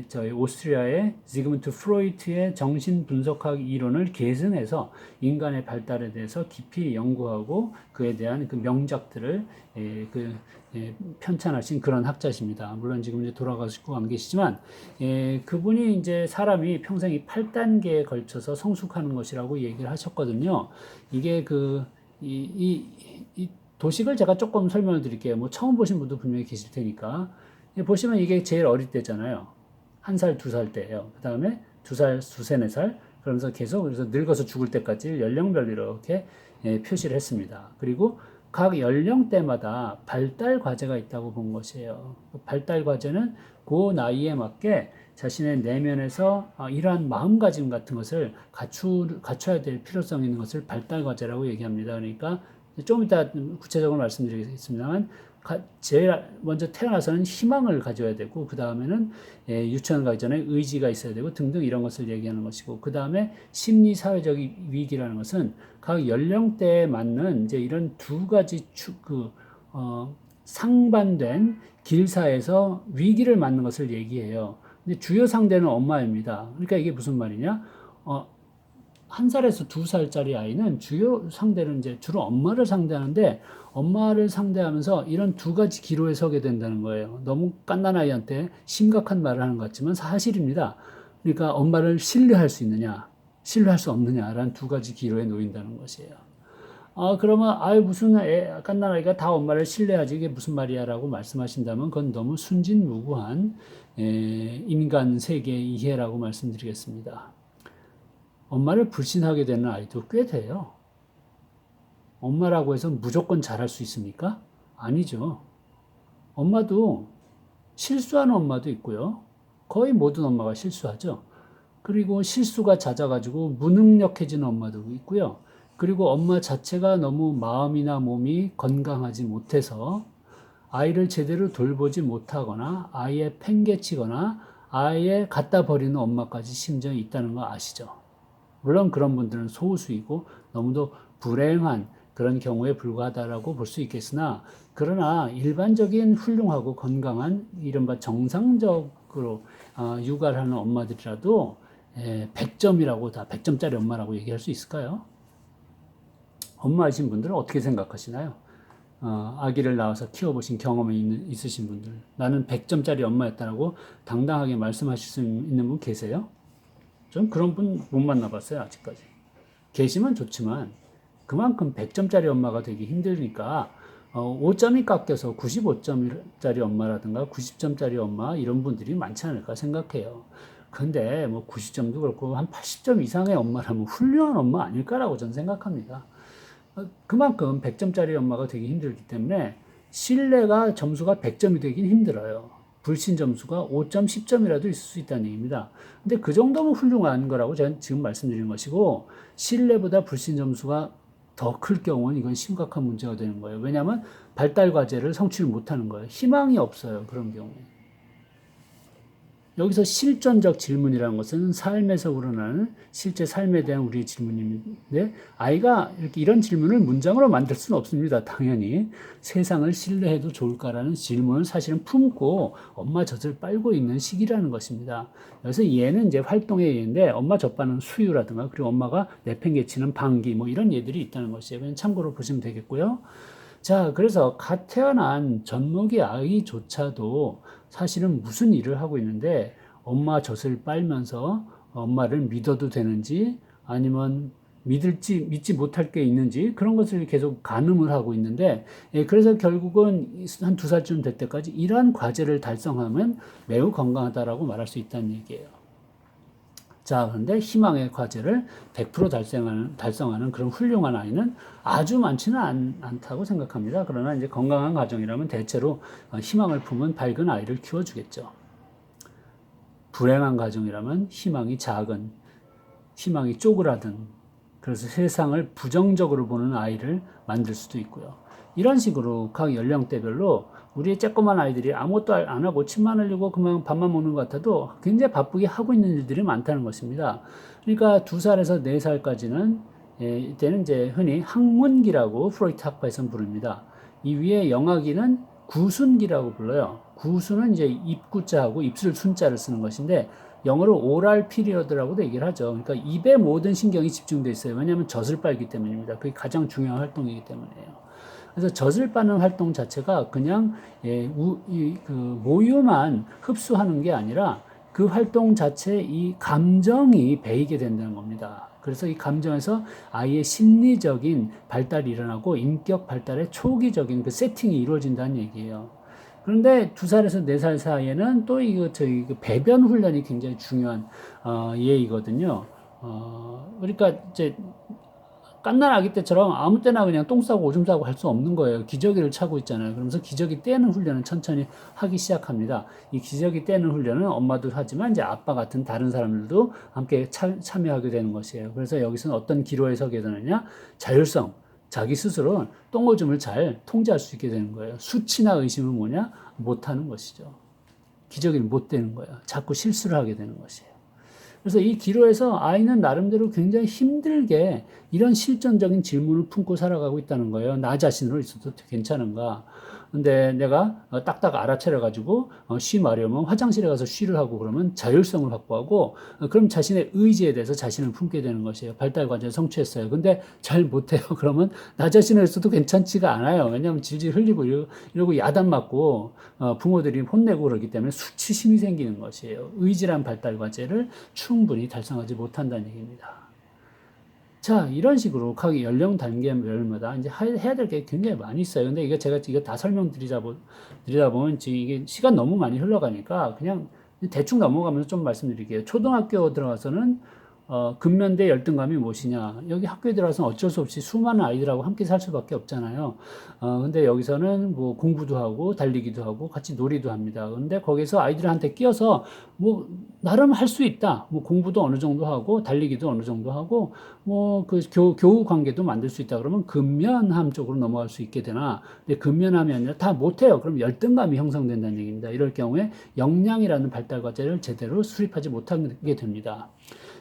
저희 오스트리아의 지그문트 프로이트의 정신 분석학 이론을 계승해서 인간의 발달에 대해서 깊이 연구하고 그에 대한 그 명작들을 편찬하신 그런 학자십니다. 물론 지금 이제 돌아가시고 안 계시지만, 그분이 이제 사람이 평생이 8단계에 걸쳐서 성숙하는 것이라고 얘기를 하셨거든요. 이게 이 도식을 제가 조금 설명을 드릴게요. 뭐 처음 보신 분도 분명히 계실 테니까. 보시면 이게 제일 어릴 때잖아요. 1살, 2살 때예요. 그 다음에 2살, 2살, 4살. 그러면서 계속 그래서 늙어서 죽을 때까지 연령별로 이렇게 표시를 했습니다. 그리고 각 연령대마다 발달 과제가 있다고 본 것이에요. 발달 과제는 그 나이에 맞게 자신의 내면에서 이러한 마음가짐 같은 것을 갖춰야 될 필요성 있는 것을 발달 과제라고 얘기합니다. 그러니까 좀 이따 구체적으로 말씀드리겠습니다만, 제일 먼저 태어나서는 희망을 가져야 되고, 그 다음에는 유치원 가기 전에 의지가 있어야 되고 등등 이런 것을 얘기하는 것이고, 그 다음에 심리 사회적 위기라는 것은 각 연령대에 맞는 이제 이런 두 가지 상반된 길사에서 위기를 맞는 것을 얘기해요. 근데 주요 상대는 엄마입니다. 그러니까 이게 무슨 말이냐? 1살에서 2살짜리 아이는 주요 상대는 이제 주로 엄마를 상대하는데, 엄마를 상대하면서 이런 두 가지 기로에 서게 된다는 거예요. 너무 갓난 아이한테 심각한 말을 하는 것 같지만 사실입니다. 그러니까 엄마를 신뢰할 수 있느냐, 신뢰할 수 없느냐라는 두 가지 기로에 놓인다는 것이에요. 그러면, 무슨 갓난 아이가 다 엄마를 신뢰하지, 이게 무슨 말이야? 라고 말씀하신다면, 그건 너무 순진무구한, 인간 세계 이해라고 말씀드리겠습니다. 엄마를 불신하게 되는 아이도 꽤 돼요. 엄마라고 해서 무조건 잘할 수 있습니까? 아니죠. 엄마도 실수하는 엄마도 있고요. 거의 모든 엄마가 실수하죠. 그리고 실수가 잦아가지고 무능력해지는 엄마도 있고요. 그리고 엄마 자체가 너무 마음이나 몸이 건강하지 못해서 아이를 제대로 돌보지 못하거나 아이에 팽개치거나 아이에 갖다 버리는 엄마까지 심지어 있다는 거 아시죠? 물론 그런 분들은 소수이고 너무도 불행한 그런 경우에 불과하다라고 볼 수 있겠으나, 그러나 일반적인 훌륭하고 건강한 이른바 정상적으로 육아를 하는 엄마들이라도 100점이라고 다 100점짜리 엄마라고 얘기할 수 있을까요? 엄마이신 분들은 어떻게 생각하시나요? 아기를 낳아서 키워보신 경험이 있으신 분들, 나는 100점짜리 엄마였다라고 당당하게 말씀하실 수 있는 분 계세요? 전 그런 분 못 만나봤어요, 아직까지. 계시면 좋지만 그만큼 100점짜리 엄마가 되기 힘드니까 5점이 깎여서 95점짜리 엄마라든가 90점짜리 엄마 이런 분들이 많지 않을까 생각해요. 근데 뭐 90점도 그렇고 한 80점 이상의 엄마라면 훌륭한 엄마 아닐까라고 저는 생각합니다. 그만큼 100점짜리 엄마가 되기 힘들기 때문에 신뢰가 점수가 100점이 되긴 힘들어요. 불신 점수가 5점, 10점이라도 있을 수 있다는 얘기입니다. 근데 그 정도면 훌륭한 거라고 제가 지금 말씀드리는 것이고, 신뢰보다 불신 점수가 더 클 경우는 이건 심각한 문제가 되는 거예요. 왜냐하면 발달 과제를 성취를 못하는 거예요. 희망이 없어요. 그런 경우에. 여기서 실존적 질문이라는 것은 삶에서 우러나는 실제 삶에 대한 우리의 질문인데, 아이가 이렇게 이런 질문을 문장으로 만들 수는 없습니다. 당연히 세상을 신뢰해도 좋을까라는 질문을 사실은 품고 엄마 젖을 빨고 있는 시기라는 것입니다. 그래서 얘는 이제 활동의 얘인데, 엄마 젖바는 수유라든가, 그리고 엄마가 내팽개치는 방귀, 뭐 이런 얘들이 있다는 것이에요. 그냥 참고로 보시면 되겠고요. 자, 그래서 갓 태어난 젖먹이 아이조차도 사실은 무슨 일을 하고 있는데, 엄마 젖을 빨면서 엄마를 믿어도 되는지 아니면 믿지 못할 게 있는지 그런 것을 계속 가늠을 하고 있는데, 그래서 결국은 한 2살쯤 될 때까지 이러한 과제를 달성하면 매우 건강하다라고 말할 수 있다는 얘기예요. 자, 그런데 희망의 과제를 100% 달성하는 그런 훌륭한 아이는 아주 많지는 않다고 생각합니다. 그러나 이제 건강한 가정이라면 대체로 희망을 품은 밝은 아이를 키워주겠죠. 불행한 가정이라면 희망이 작은, 희망이 쪼그라든, 그래서 세상을 부정적으로 보는 아이를 만들 수도 있고요. 이런 식으로 각 연령대별로 우리 쬐꼬만 아이들이 아무것도 안 하고 침만 흘리고 그만 밥만 먹는 것 같아도 굉장히 바쁘게 하고 있는 일들이 많다는 것입니다. 그러니까 2살에서 4살까지는 이때는 이제 흔히 학문기라고 프로이트 학파에서는 부릅니다. 이 위에 영아기는 구순기라고 불러요. 구순은 이제 입구자하고 입술 순자를 쓰는 것인데 영어로 오랄 피리어드라고도 얘기를 하죠. 그러니까 입에 모든 신경이 집중돼 있어요. 왜냐하면 젖을 빨기 때문입니다. 그게 가장 중요한 활동이기 때문에요. 그래서 젖을 빠는 활동 자체가 그냥 그 모유만 흡수하는 게 아니라 그 활동 자체에 이 감정이 배이게 된다는 겁니다. 그래서 이 감정에서 아이의 심리적인 발달이 일어나고 인격 발달의 초기적인 그 세팅이 이루어진다는 얘기예요. 그런데 2살에서 4살 사이에는 또 이거 저희 그 배변 훈련이 굉장히 중요한 예이거든요. 그러니까 이제 갓난 아기 때처럼 아무 때나 그냥 똥 싸고 오줌 싸고 할 수 없는 거예요. 기저귀를 차고 있잖아요. 그러면서 기저귀 떼는 훈련을 천천히 하기 시작합니다. 이 기저귀 떼는 훈련은 엄마도 하지만 이제 아빠 같은 다른 사람들도 함께 참여하게 되는 것이에요. 그래서 여기서는 어떤 기로에 서게 되느냐? 자율성. 자기 스스로 똥오줌을 잘 통제할 수 있게 되는 거예요. 수치나 의심은 뭐냐? 못하는 것이죠. 기저귀를 못 떼는 거예요. 자꾸 실수를 하게 되는 것이에요. 그래서 이 기로에서 아이는 나름대로 굉장히 힘들게 이런 실전적인 질문을 품고 살아가고 있다는 거예요. 나 자신으로 있어도 괜찮은가? 근데 내가 딱딱 알아차려가지고 쉬 마려면 화장실에 가서 쉬를 하고 그러면 자율성을 확보하고 그럼 자신의 의지에 대해서 자신을 품게 되는 것이에요. 발달 과정을 성취했어요. 근데 잘 못해요. 그러면 나 자신으로 있어도 괜찮지가 않아요. 왜냐하면 질질 흘리고 이러고 야단 맞고 부모들이 혼내고 그러기 때문에 수치심이 생기는 것이에요. 의지란 발달 과제를 충분히 달성하지 못한다는 얘기입니다. 자, 이런 식으로 각 연령 단계별마다 이제 해야 될 게 굉장히 많이 있어요. 근데 이거 제가 이거 다 드리다 보면 지금 이게 시간 너무 많이 흘러가니까 그냥 대충 넘어가면서 좀 말씀드릴게요. 초등학교 들어가서는 근면대 열등감이 무엇이냐. 여기 학교에 들어가서는 어쩔 수 없이 수많은 아이들하고 함께 살 수밖에 없잖아요. 근데 여기서는 뭐 공부도 하고 달리기도 하고 같이 놀이도 합니다. 근데 거기서 아이들한테 끼어서 뭐 나름 할 수 있다. 뭐 공부도 어느 정도 하고 달리기도 어느 정도 하고 뭐 그 교우 관계도 만들 수 있다. 그러면 근면함 쪽으로 넘어갈 수 있게 되나. 근데 근면함이 아니라 다 못해요. 그럼 열등감이 형성된다는 얘기입니다. 이럴 경우에 역량이라는 발달 과제를 제대로 수립하지 못하게 됩니다.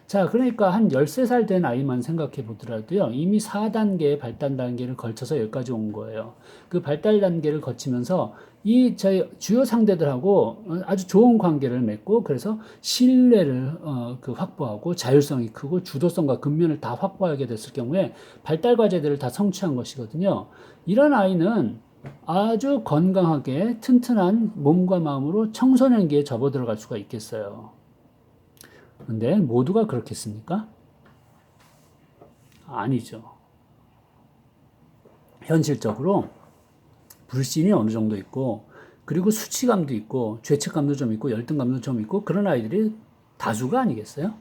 자, 그러니까 한 13살 된 아이만 생각해 보더라도요, 이미 4단계의 발달 단계를 걸쳐서 여기까지 온 거예요. 그 발달 단계를 거치면서 이 저희 주요 상대들하고 아주 좋은 관계를 맺고, 그래서 신뢰를 확보하고 자율성이 크고 주도성과 근면을 다 확보하게 됐을 경우에 발달 과제들을 다 성취한 것이거든요. 이런 아이는 아주 건강하게 튼튼한 몸과 마음으로 청소년기에 접어들어갈 수가 있겠어요. 근데 모두가 그렇겠습니까? 아니죠. 현실적으로 불신이 어느 정도 있고, 그리고 수치감도 있고, 죄책감도 좀 있고, 열등감도 좀 있고, 그런 아이들이 다수가 아니겠어요?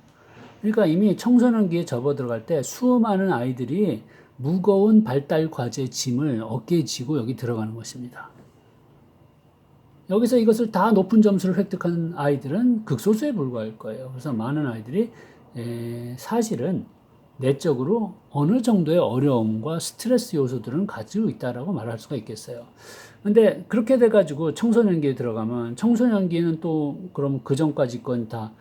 그러니까 이미 청소년기에 접어들어갈 때 수많은 아이들이 무거운 발달 과제 짐을 어깨에 지고 여기 들어가는 것입니다. 여기서 이것을 다 높은 점수를 획득한 아이들은 극소수에 불과할 거예요. 그래서 많은 아이들이 사실은 내적으로 어느 정도의 어려움과 스트레스 요소들은 가지고 있다라고 말할 수가 있겠어요. 근데 그렇게 돼가지고 청소년기에 들어가면 청소년기에는 또 그럼 그 전까지 건 다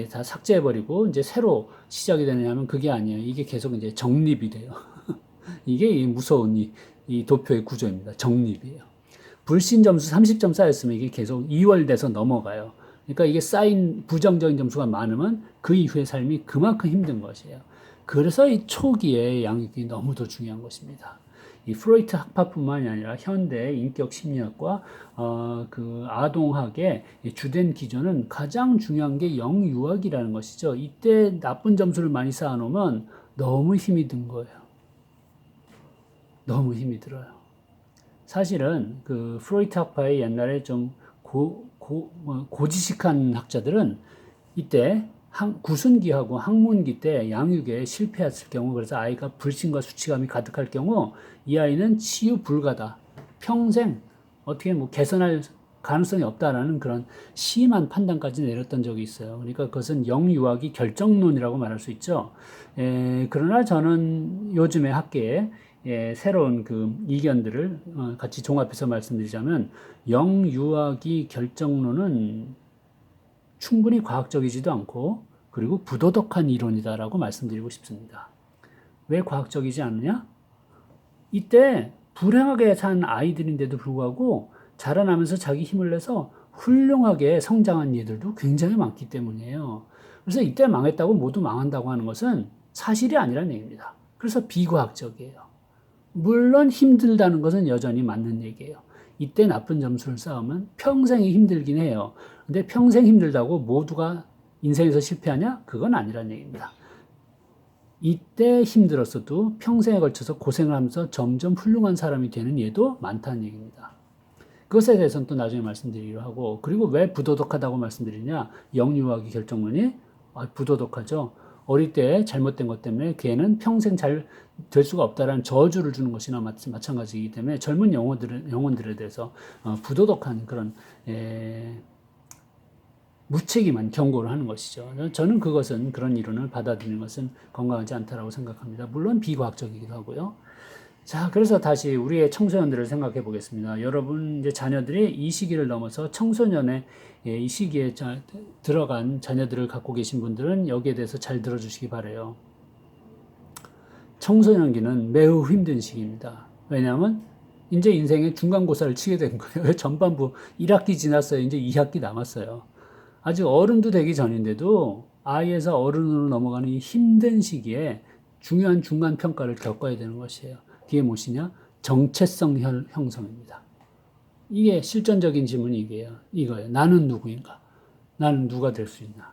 삭제해버리고 이제 새로 시작이 되느냐면 그게 아니에요. 이게 계속 이제 정립이 돼요. 이게 이 무서운 이 도표의 구조입니다. 정립이에요. 불신 점수 30점 쌓였으면 이게 계속 이월돼서 넘어가요. 그러니까 이게 쌓인 부정적인 점수가 많으면 그 이후의 삶이 그만큼 힘든 것이에요. 그래서 이 초기에 양육이 너무도 중요한 것입니다. 이 프로이트 학파뿐만이 아니라 현대 인격 심리학과 그 아동학의 주된 기조는 가장 중요한 게 영유아기라는 것이죠. 이때 나쁜 점수를 많이 쌓아놓으면 너무 힘이 든 거예요. 너무 힘이 들어요. 사실은 그 프로이트 학파의 옛날에 좀 고지식한 학자들은 이때 구순기하고 학문기 때 양육에 실패했을 경우, 그래서 아이가 불신과 수치감이 가득할 경우 이 아이는 치유 불가다. 평생 어떻게 뭐 개선할 가능성이 없다라는 그런 심한 판단까지 내렸던 적이 있어요. 그러니까 그것은 영유아기 결정론이라고 말할 수 있죠. 그러나 저는 요즘의 학계에 새로운 그 이견들을 같이 종합해서 말씀드리자면 영유아기 결정론은 충분히 과학적이지도 않고 그리고 부도덕한 이론이다라고 말씀드리고 싶습니다. 왜 과학적이지 않느냐? 이때 불행하게 산 아이들인데도 불구하고 자라나면서 자기 힘을 내서 훌륭하게 성장한 얘들도 굉장히 많기 때문이에요. 그래서 이때 망했다고 모두 망한다고 하는 것은 사실이 아니라는 얘기입니다. 그래서 비과학적이에요. 물론 힘들다는 것은 여전히 맞는 얘기예요. 이때 나쁜 점수를 쌓으면 평생이 힘들긴 해요. 근데 평생 힘들다고 모두가 인생에서 실패하냐? 그건 아니라는 얘기입니다. 이때 힘들었어도 평생에 걸쳐서 고생을 하면서 점점 훌륭한 사람이 되는 예도 많다는 얘기입니다. 그것에 대해서는 또 나중에 말씀드리기로 하고, 그리고 왜 부도덕하다고 말씀드리냐? 영유아기 결정론이 부도덕하죠. 어릴 때 잘못된 것 때문에 걔는 평생 잘 될 수가 없다라는 저주를 주는 것이나 마찬가지이기 때문에 젊은 영혼들에 대해서 부도덕한 그런 무책임한 경고를 하는 것이죠. 저는 그런 이론을 받아들이는 것은 건강하지 않다라고 생각합니다. 물론 비과학적이기도 하고요. 자, 그래서 다시 우리의 청소년들을 생각해 보겠습니다. 여러분, 이제 자녀들이 이 시기를 넘어서 청소년의 이 시기에 들어간 자녀들을 갖고 계신 분들은 여기에 대해서 잘 들어주시기 바라요. 청소년기는 매우 힘든 시기입니다. 왜냐하면 이제 인생의 중간고사를 치게 된 거예요. 전반부 1학기 지났어요. 이제 2학기 남았어요. 아직 어른도 되기 전인데도 아이에서 어른으로 넘어가는 이 힘든 시기에 중요한 중간 평가를 겪어야 되는 것이에요. 그게 무엇이냐? 정체성 형성입니다. 이게 실전적인 질문이 이거예요. 나는 누구인가? 나는 누가 될 수 있나?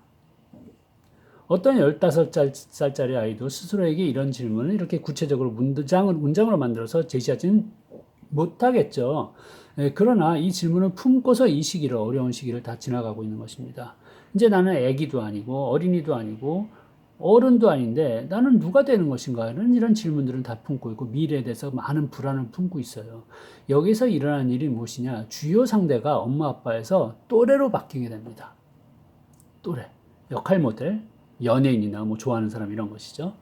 어떤 15살짜리 아이도 스스로에게 이런 질문을 이렇게 구체적으로 문장으로 만들어서 제시하지는 못하겠죠. 그러나 이 질문을 품고서 이 시기를, 어려운 시기를 다 지나가고 있는 것입니다. 이제 나는 아기도 아니고 어린이도 아니고 어른도 아닌데 나는 누가 되는 것인가? 이런 질문들은 다 품고 있고 미래에 대해서 많은 불안을 품고 있어요. 여기서 일어나는 일이 무엇이냐? 주요 상대가 엄마 아빠에서 또래로 바뀌게 됩니다. 또래, 역할 모델, 연예인이나 뭐 좋아하는 사람 이런 것이죠.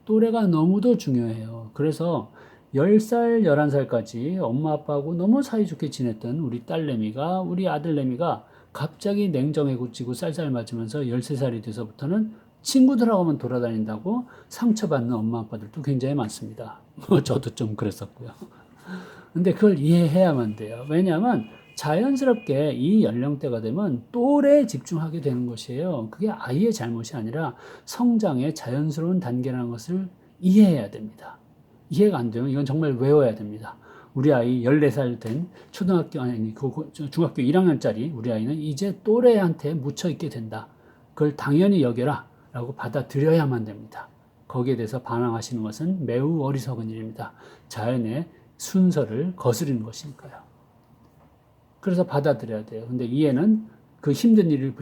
또래가 너무도 중요해요. 그래서 10살, 11살까지 엄마 아빠하고 너무 사이좋게 지냈던 우리 딸내미가, 우리 아들내미가 갑자기 냉정해지고 쌀쌀 맞으면서 13살이 돼서부터는 친구들하고만 돌아다닌다고 상처받는 엄마 아빠들도 굉장히 많습니다. 저도 좀 그랬었고요. 근데 그걸 이해해야만 돼요. 왜냐하면 자연스럽게 이 연령대가 되면 또래에 집중하게 되는 것이에요. 그게 아이의 잘못이 아니라 성장의 자연스러운 단계라는 것을 이해해야 됩니다. 이해가 안 되면 이건 정말 외워야 됩니다. 우리 아이 14살 된 중학교 1학년짜리 우리 아이는 이제 또래한테 묻혀 있게 된다. 그걸 당연히 여겨라 라고 받아들여야만 됩니다. 거기에 대해서 반항하시는 것은 매우 어리석은 일입니다. 자연의 순서를 거스르는 것이니까요. 그래서 받아들여야 돼요. 근데 이해는 그 힘든 일을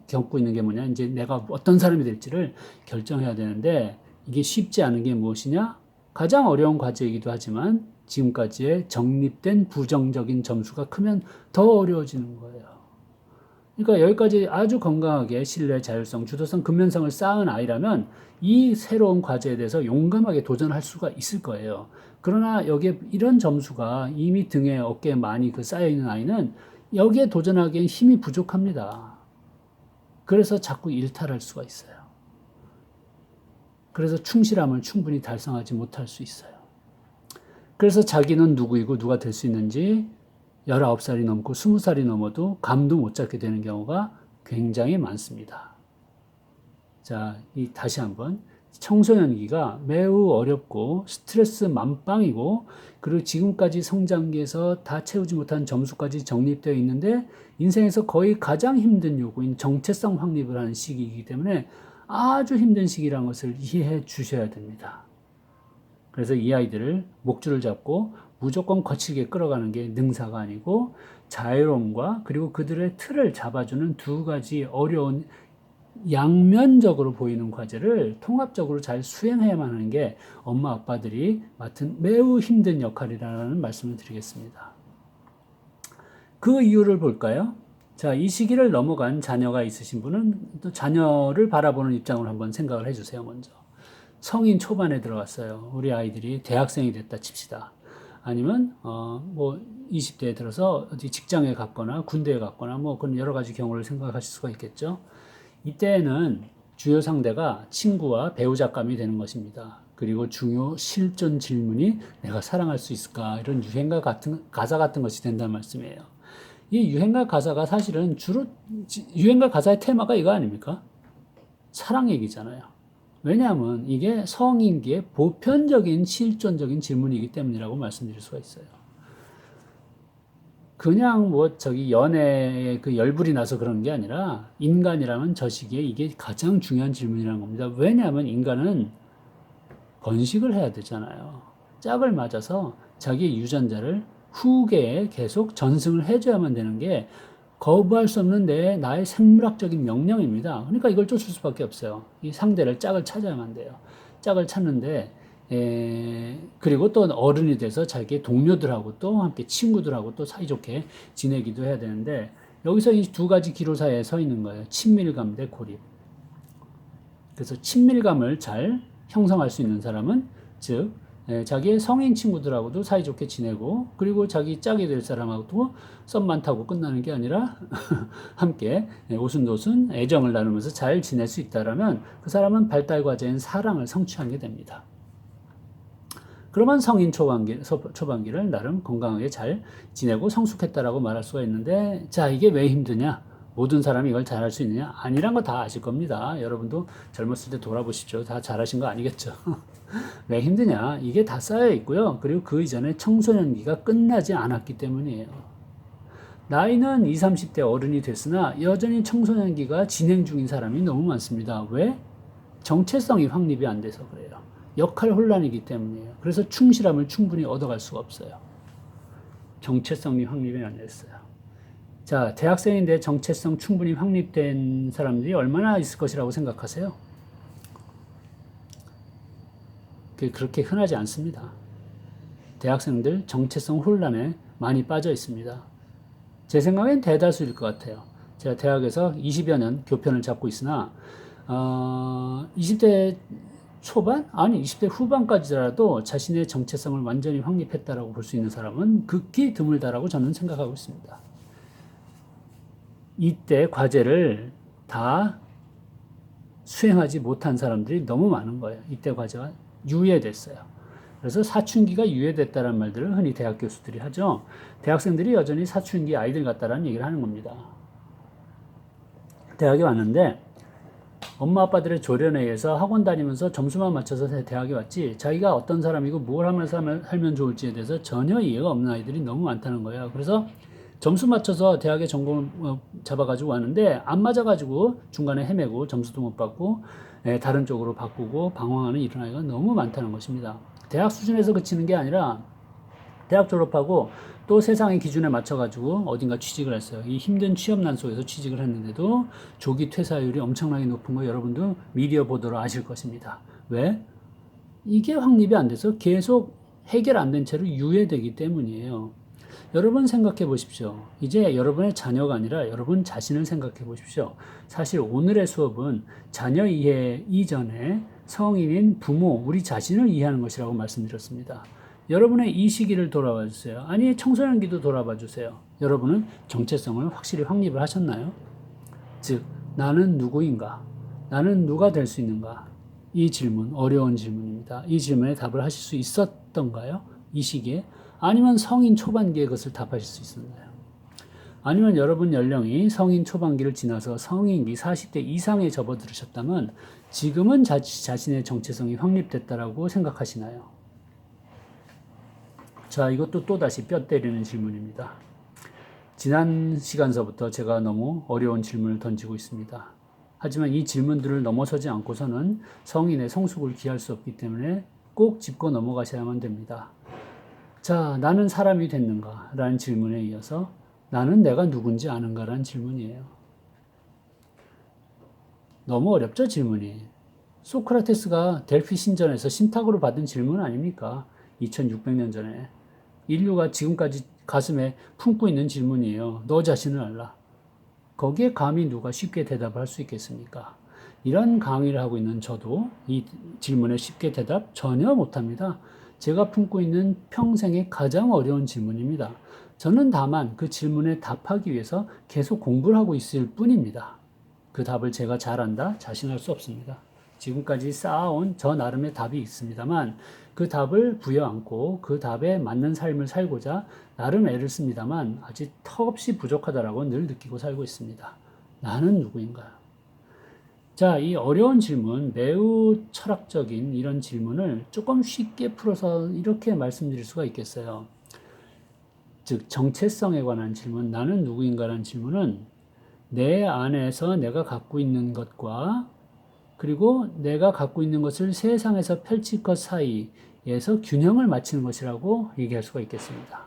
겪고 있는 게 뭐냐? 이제 내가 어떤 사람이 될지를 결정해야 되는데 이게 쉽지 않은 게 무엇이냐? 가장 어려운 과제이기도 하지만 지금까지의 정립된 부정적인 점수가 크면 더 어려워지는 거예요. 그러니까 여기까지 아주 건강하게 신뢰, 자율성, 주도성, 근면성을 쌓은 아이라면 이 새로운 과제에 대해서 용감하게 도전할 수가 있을 거예요. 그러나 여기에 이런 점수가 이미 등에 어깨에 많이 쌓여있는 아이는 여기에 도전하기엔 힘이 부족합니다. 그래서 자꾸 일탈할 수가 있어요. 그래서 충실함을 충분히 달성하지 못할 수 있어요. 그래서 자기는 누구이고 누가 될 수 있는지 19살이 넘고 20살이 넘어도 감도 못 잡게 되는 경우가 굉장히 많습니다. 자, 다시 한번. 청소년기가 매우 어렵고 스트레스 만빵이고 그리고 지금까지 성장기에서 다 채우지 못한 점수까지 정립되어 있는데 인생에서 거의 가장 힘든 요구인 정체성 확립을 하는 시기이기 때문에 아주 힘든 시기라는 것을 이해해 주셔야 됩니다. 그래서 이 아이들을 목줄을 잡고 무조건 거칠게 끌어가는 게 능사가 아니고 자유로움과 그리고 그들의 틀을 잡아주는 두 가지 어려운 양면적으로 보이는 과제를 통합적으로 잘 수행해야만 하는 게 엄마 아빠들이 맡은 매우 힘든 역할이라는 말씀을 드리겠습니다. 그 이유를 볼까요? 자, 이 시기를 넘어간 자녀가 있으신 분은 또 자녀를 바라보는 입장으로 한번 생각을 해주세요, 먼저. 성인 초반에 들어갔어요. 우리 아이들이 대학생이 됐다 칩시다. 아니면 뭐 20대에 들어서 어디 직장에 갔거나 군대에 갔거나 뭐 그런 여러 가지 경우를 생각하실 수가 있겠죠. 이때에는 주요 상대가 친구와 배우자감이 되는 것입니다. 그리고 중요 실존 질문이 내가 사랑할 수 있을까? 이런 유행가 같은 가사 같은 것이 된다는 말씀이에요. 이 유행가 가사가 사실은 주로 유행가 가사의 테마가 이거 아닙니까? 사랑 얘기잖아요. 왜냐하면 이게 성인기의 보편적인 실존적인 질문이기 때문이라고 말씀드릴 수가 있어요. 그냥 뭐 저기 연애에 그 열불이 나서 그런 게 아니라 인간이라면 저 시기에 이게 가장 중요한 질문이라는 겁니다. 왜냐하면 인간은 번식을 해야 되잖아요. 짝을 맞아서 자기 유전자를 후계에 계속 전승을 해줘야만 되는 게 거부할 수 없는 나의 생물학적인 명령입니다. 그러니까 이걸 쫓을 수밖에 없어요. 이 상대를 짝을 찾아야만 돼요. 짝을 찾는데 그리고 또 어른이 돼서 자기 동료들하고 또 함께 친구들하고 또 사이좋게 지내기도 해야 되는데 여기서 이 두 가지 기로 사이에 서 있는 거예요. 친밀감 대 고립. 그래서 친밀감을 잘 형성할 수 있는 사람은 즉 자기의 성인 친구들하고도 사이좋게 지내고 그리고 자기 짝이 될 사람하고도 썸만 타고 끝나는 게 아니라 함께 오순도순 애정을 나누면서 잘 지낼 수 있다라면 그 사람은 발달 과제인 사랑을 성취하게 됩니다. 그러면 성인 초반기를 나름 건강하게 잘 지내고 성숙했다라고 말할 수가 있는데 자 이게 왜 힘드냐? 모든 사람이 이걸 잘할 수 있느냐? 아니란 거 다 아실 겁니다. 여러분도 젊었을 때 돌아보십시오. 다 잘하신 거 아니겠죠? 왜 힘드냐? 이게 다 쌓여 있고요. 그리고 그 이전에 청소년기가 끝나지 않았기 때문이에요. 나이는 20, 30대 어른이 됐으나 여전히 청소년기가 진행 중인 사람이 너무 많습니다. 왜? 정체성이 확립이 안 돼서 그래요. 역할 혼란이기 때문이에요. 그래서 충실함을 충분히 얻어갈 수가 없어요. 정체성이 확립이 안 됐어요. 자, 대학생인데 정체성 충분히 확립된 사람들이 얼마나 있을 것이라고 생각하세요? 그렇게 흔하지 않습니다. 대학생들 정체성 혼란에 많이 빠져 있습니다. 제 생각엔 대다수일 것 같아요. 제가 대학에서 20여 년 교편을 잡고 있으나 20대 초반? 아니 20대 후반까지라도 자신의 정체성을 완전히 확립했다라고 볼 수 있는 사람은 극히 드물다라고 저는 생각하고 있습니다. 이때 과제를 다 수행하지 못한 사람들이 너무 많은 거예요. 이때 과제가 유예됐어요. 그래서 사춘기가 유예됐다는 말들을 흔히 대학 교수들이 하죠. 대학생들이 여전히 사춘기 아이들 같다라는 얘기를 하는 겁니다. 대학에 왔는데 엄마 아빠들의 조련에 의해서 학원 다니면서 점수만 맞춰서 대학에 왔지 자기가 어떤 사람이고 뭘 하면서 살면 좋을지에 대해서 전혀 이해가 없는 아이들이 너무 많다는 거예요. 그래서 점수 맞춰서 대학에 전공을 잡아가지고 왔는데 안 맞아가지고 중간에 헤매고 점수도 못 받고 다른 쪽으로 바꾸고 방황하는 이런 아이가 너무 많다는 것입니다. 대학 수준에서 그치는 게 아니라 대학 졸업하고 또 세상의 기준에 맞춰가지고 어딘가 취직을 했어요. 이 힘든 취업난 속에서 취직을 했는데도 조기 퇴사율이 엄청나게 높은 거 여러분도 미디어 보도로 아실 것입니다. 왜? 이게 확립이 안 돼서 계속 해결 안 된 채로 유예되기 때문이에요. 여러분 생각해 보십시오. 이제 여러분의 자녀가 아니라 여러분 자신을 생각해 보십시오. 사실 오늘의 수업은 자녀 이해 이전에 성인인 부모, 우리 자신을 이해하는 것이라고 말씀드렸습니다. 여러분의 이 시기를 돌아봐 주세요. 아니 청소년기도 돌아봐 주세요. 여러분은 정체성을 확실히 확립을 하셨나요? 즉 나는 누구인가? 나는 누가 될 수 있는가? 이 질문 어려운 질문입니다. 이 질문에 답을 하실 수 있었던가요? 이 시기에? 아니면 성인 초반기에 그것을 답하실 수 있었나요? 아니면 여러분 연령이 성인 초반기를 지나서 성인기 40대 이상에 접어들으셨다면 지금은 자신의 정체성이 확립됐다라고 생각하시나요? 자, 이것도 또다시 뼈 때리는 질문입니다. 지난 시간서부터 제가 너무 어려운 질문을 던지고 있습니다. 하지만 이 질문들을 넘어서지 않고서는 성인의 성숙을 기할 수 없기 때문에 꼭 짚고 넘어가셔야만 됩니다. 자, 나는 사람이 됐는가? 라는 질문에 이어서 나는 내가 누군지 아는가? 라는 질문이에요. 너무 어렵죠, 질문이. 소크라테스가 델피 신전에서 신탁으로 받은 질문 아닙니까? 2600년 전에. 인류가 지금까지 가슴에 품고 있는 질문이에요. 너 자신을 알라. 거기에 감히 누가 쉽게 대답을 할 수 있겠습니까? 이런 강의를 하고 있는 저도 이 질문에 쉽게 대답 전혀 못합니다. 제가 품고 있는 평생의 가장 어려운 질문입니다. 저는 다만 그 질문에 답하기 위해서 계속 공부를 하고 있을 뿐입니다. 그 답을 제가 잘한다? 자신할 수 없습니다. 지금까지 쌓아온 저 나름의 답이 있습니다만 그 답을 부여안고 그 답에 맞는 삶을 살고자 나름 애를 씁니다만 아직 턱없이 부족하다라고 늘 느끼고 살고 있습니다. 나는 누구인가요? 자, 이 어려운 질문, 매우 철학적인 이런 질문을 조금 쉽게 풀어서 이렇게 말씀드릴 수가 있겠어요. 즉, 정체성에 관한 질문, 나는 누구인가라는 질문은 내 안에서 내가 갖고 있는 것과 그리고 내가 갖고 있는 것을 세상에서 펼칠 것 사이에서 균형을 맞추는 것이라고 얘기할 수가 있겠습니다.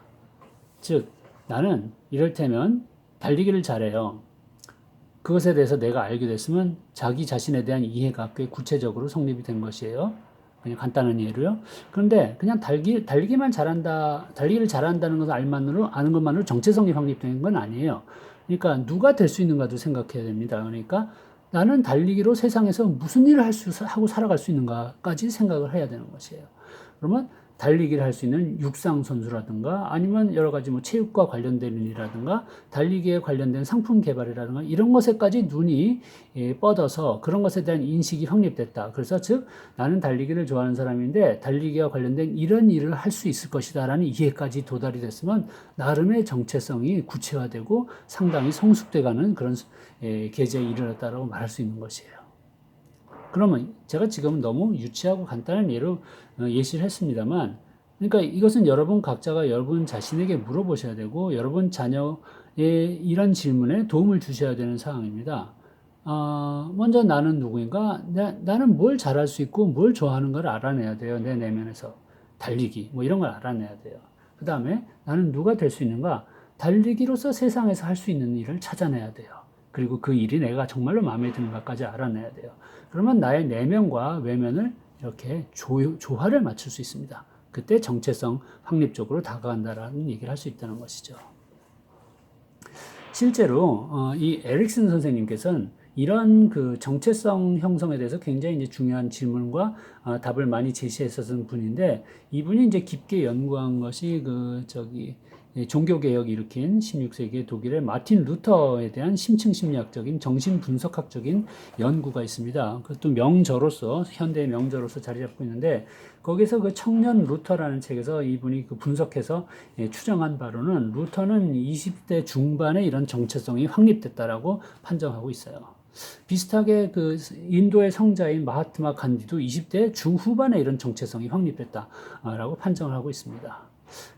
즉, 나는 이를테면 달리기를 잘해요. 그것에 대해서 내가 알게 됐으면 자기 자신에 대한 이해가 꽤 구체적으로 성립이 된 것이에요. 그냥 간단한 예로요. 그런데 그냥 달리기만 잘한다, 달리기를 잘한다는 것을 아는 것만으로 정체성이 확립되는 건 아니에요. 그러니까 누가 될 수 있는가도 생각해야 됩니다. 그러니까 나는 달리기로 세상에서 무슨 일을 하고 살아갈 수 있는가까지 생각을 해야 되는 것이에요. 그러면 달리기를 할 수 있는 육상 선수라든가 아니면 여러 가지 뭐 체육과 관련된 일이라든가 달리기에 관련된 상품 개발이라든가 이런 것에까지 눈이 뻗어서 그런 것에 대한 인식이 확립됐다. 그래서 즉 나는 달리기를 좋아하는 사람인데 달리기와 관련된 이런 일을 할 수 있을 것이다라는 이해까지 도달이 됐으면 나름의 정체성이 구체화되고 상당히 성숙돼가는 그런 계제에 이르렀다라고 말할 수 있는 것이에요. 그러면 제가 지금 너무 유치하고 간단한 예로 예시를 했습니다만, 그러니까 이것은 여러분 각자가 여러분 자신에게 물어보셔야 되고 여러분 자녀의 이런 질문에 도움을 주셔야 되는 상황입니다. 먼저 나는 누구인가? 나는 뭘 잘할 수 있고 뭘 좋아하는 걸 알아내야 돼요. 내 내면에서. 달리기 뭐 이런 걸 알아내야 돼요. 그 다음에 나는 누가 될 수 있는가? 달리기로서 세상에서 할 수 있는 일을 찾아내야 돼요. 그리고 그 일이 내가 정말로 마음에 드는가까지 알아내야 돼요. 그러면 나의 내면과 외면을 이렇게 조화를 맞출 수 있습니다. 그때 정체성 확립적으로 다가간다라는 얘기를 할 수 있다는 것이죠. 실제로 이 에릭슨 선생님께서는 이런 그 정체성 형성에 대해서 굉장히 이제 중요한 질문과 답을 많이 제시했었던 분인데 이분이 이제 깊게 연구한 것이 종교개혁 일으킨 16세기 독일의 마틴 루터에 대한 심층 심리학적인 정신 분석학적인 연구가 있습니다. 그것도 명저로서 현대의 명저로서 자리 잡고 있는데 거기서 그 청년 루터라는 책에서 이분이 그 분석해서 추정한 바로는 루터는 20대 중반에 이런 정체성이 확립됐다라고 판정하고 있어요. 비슷하게 그 인도의 성자인 마하트마 간디도 20대 중후반에 이런 정체성이 확립됐다라고 판정을 하고 있습니다.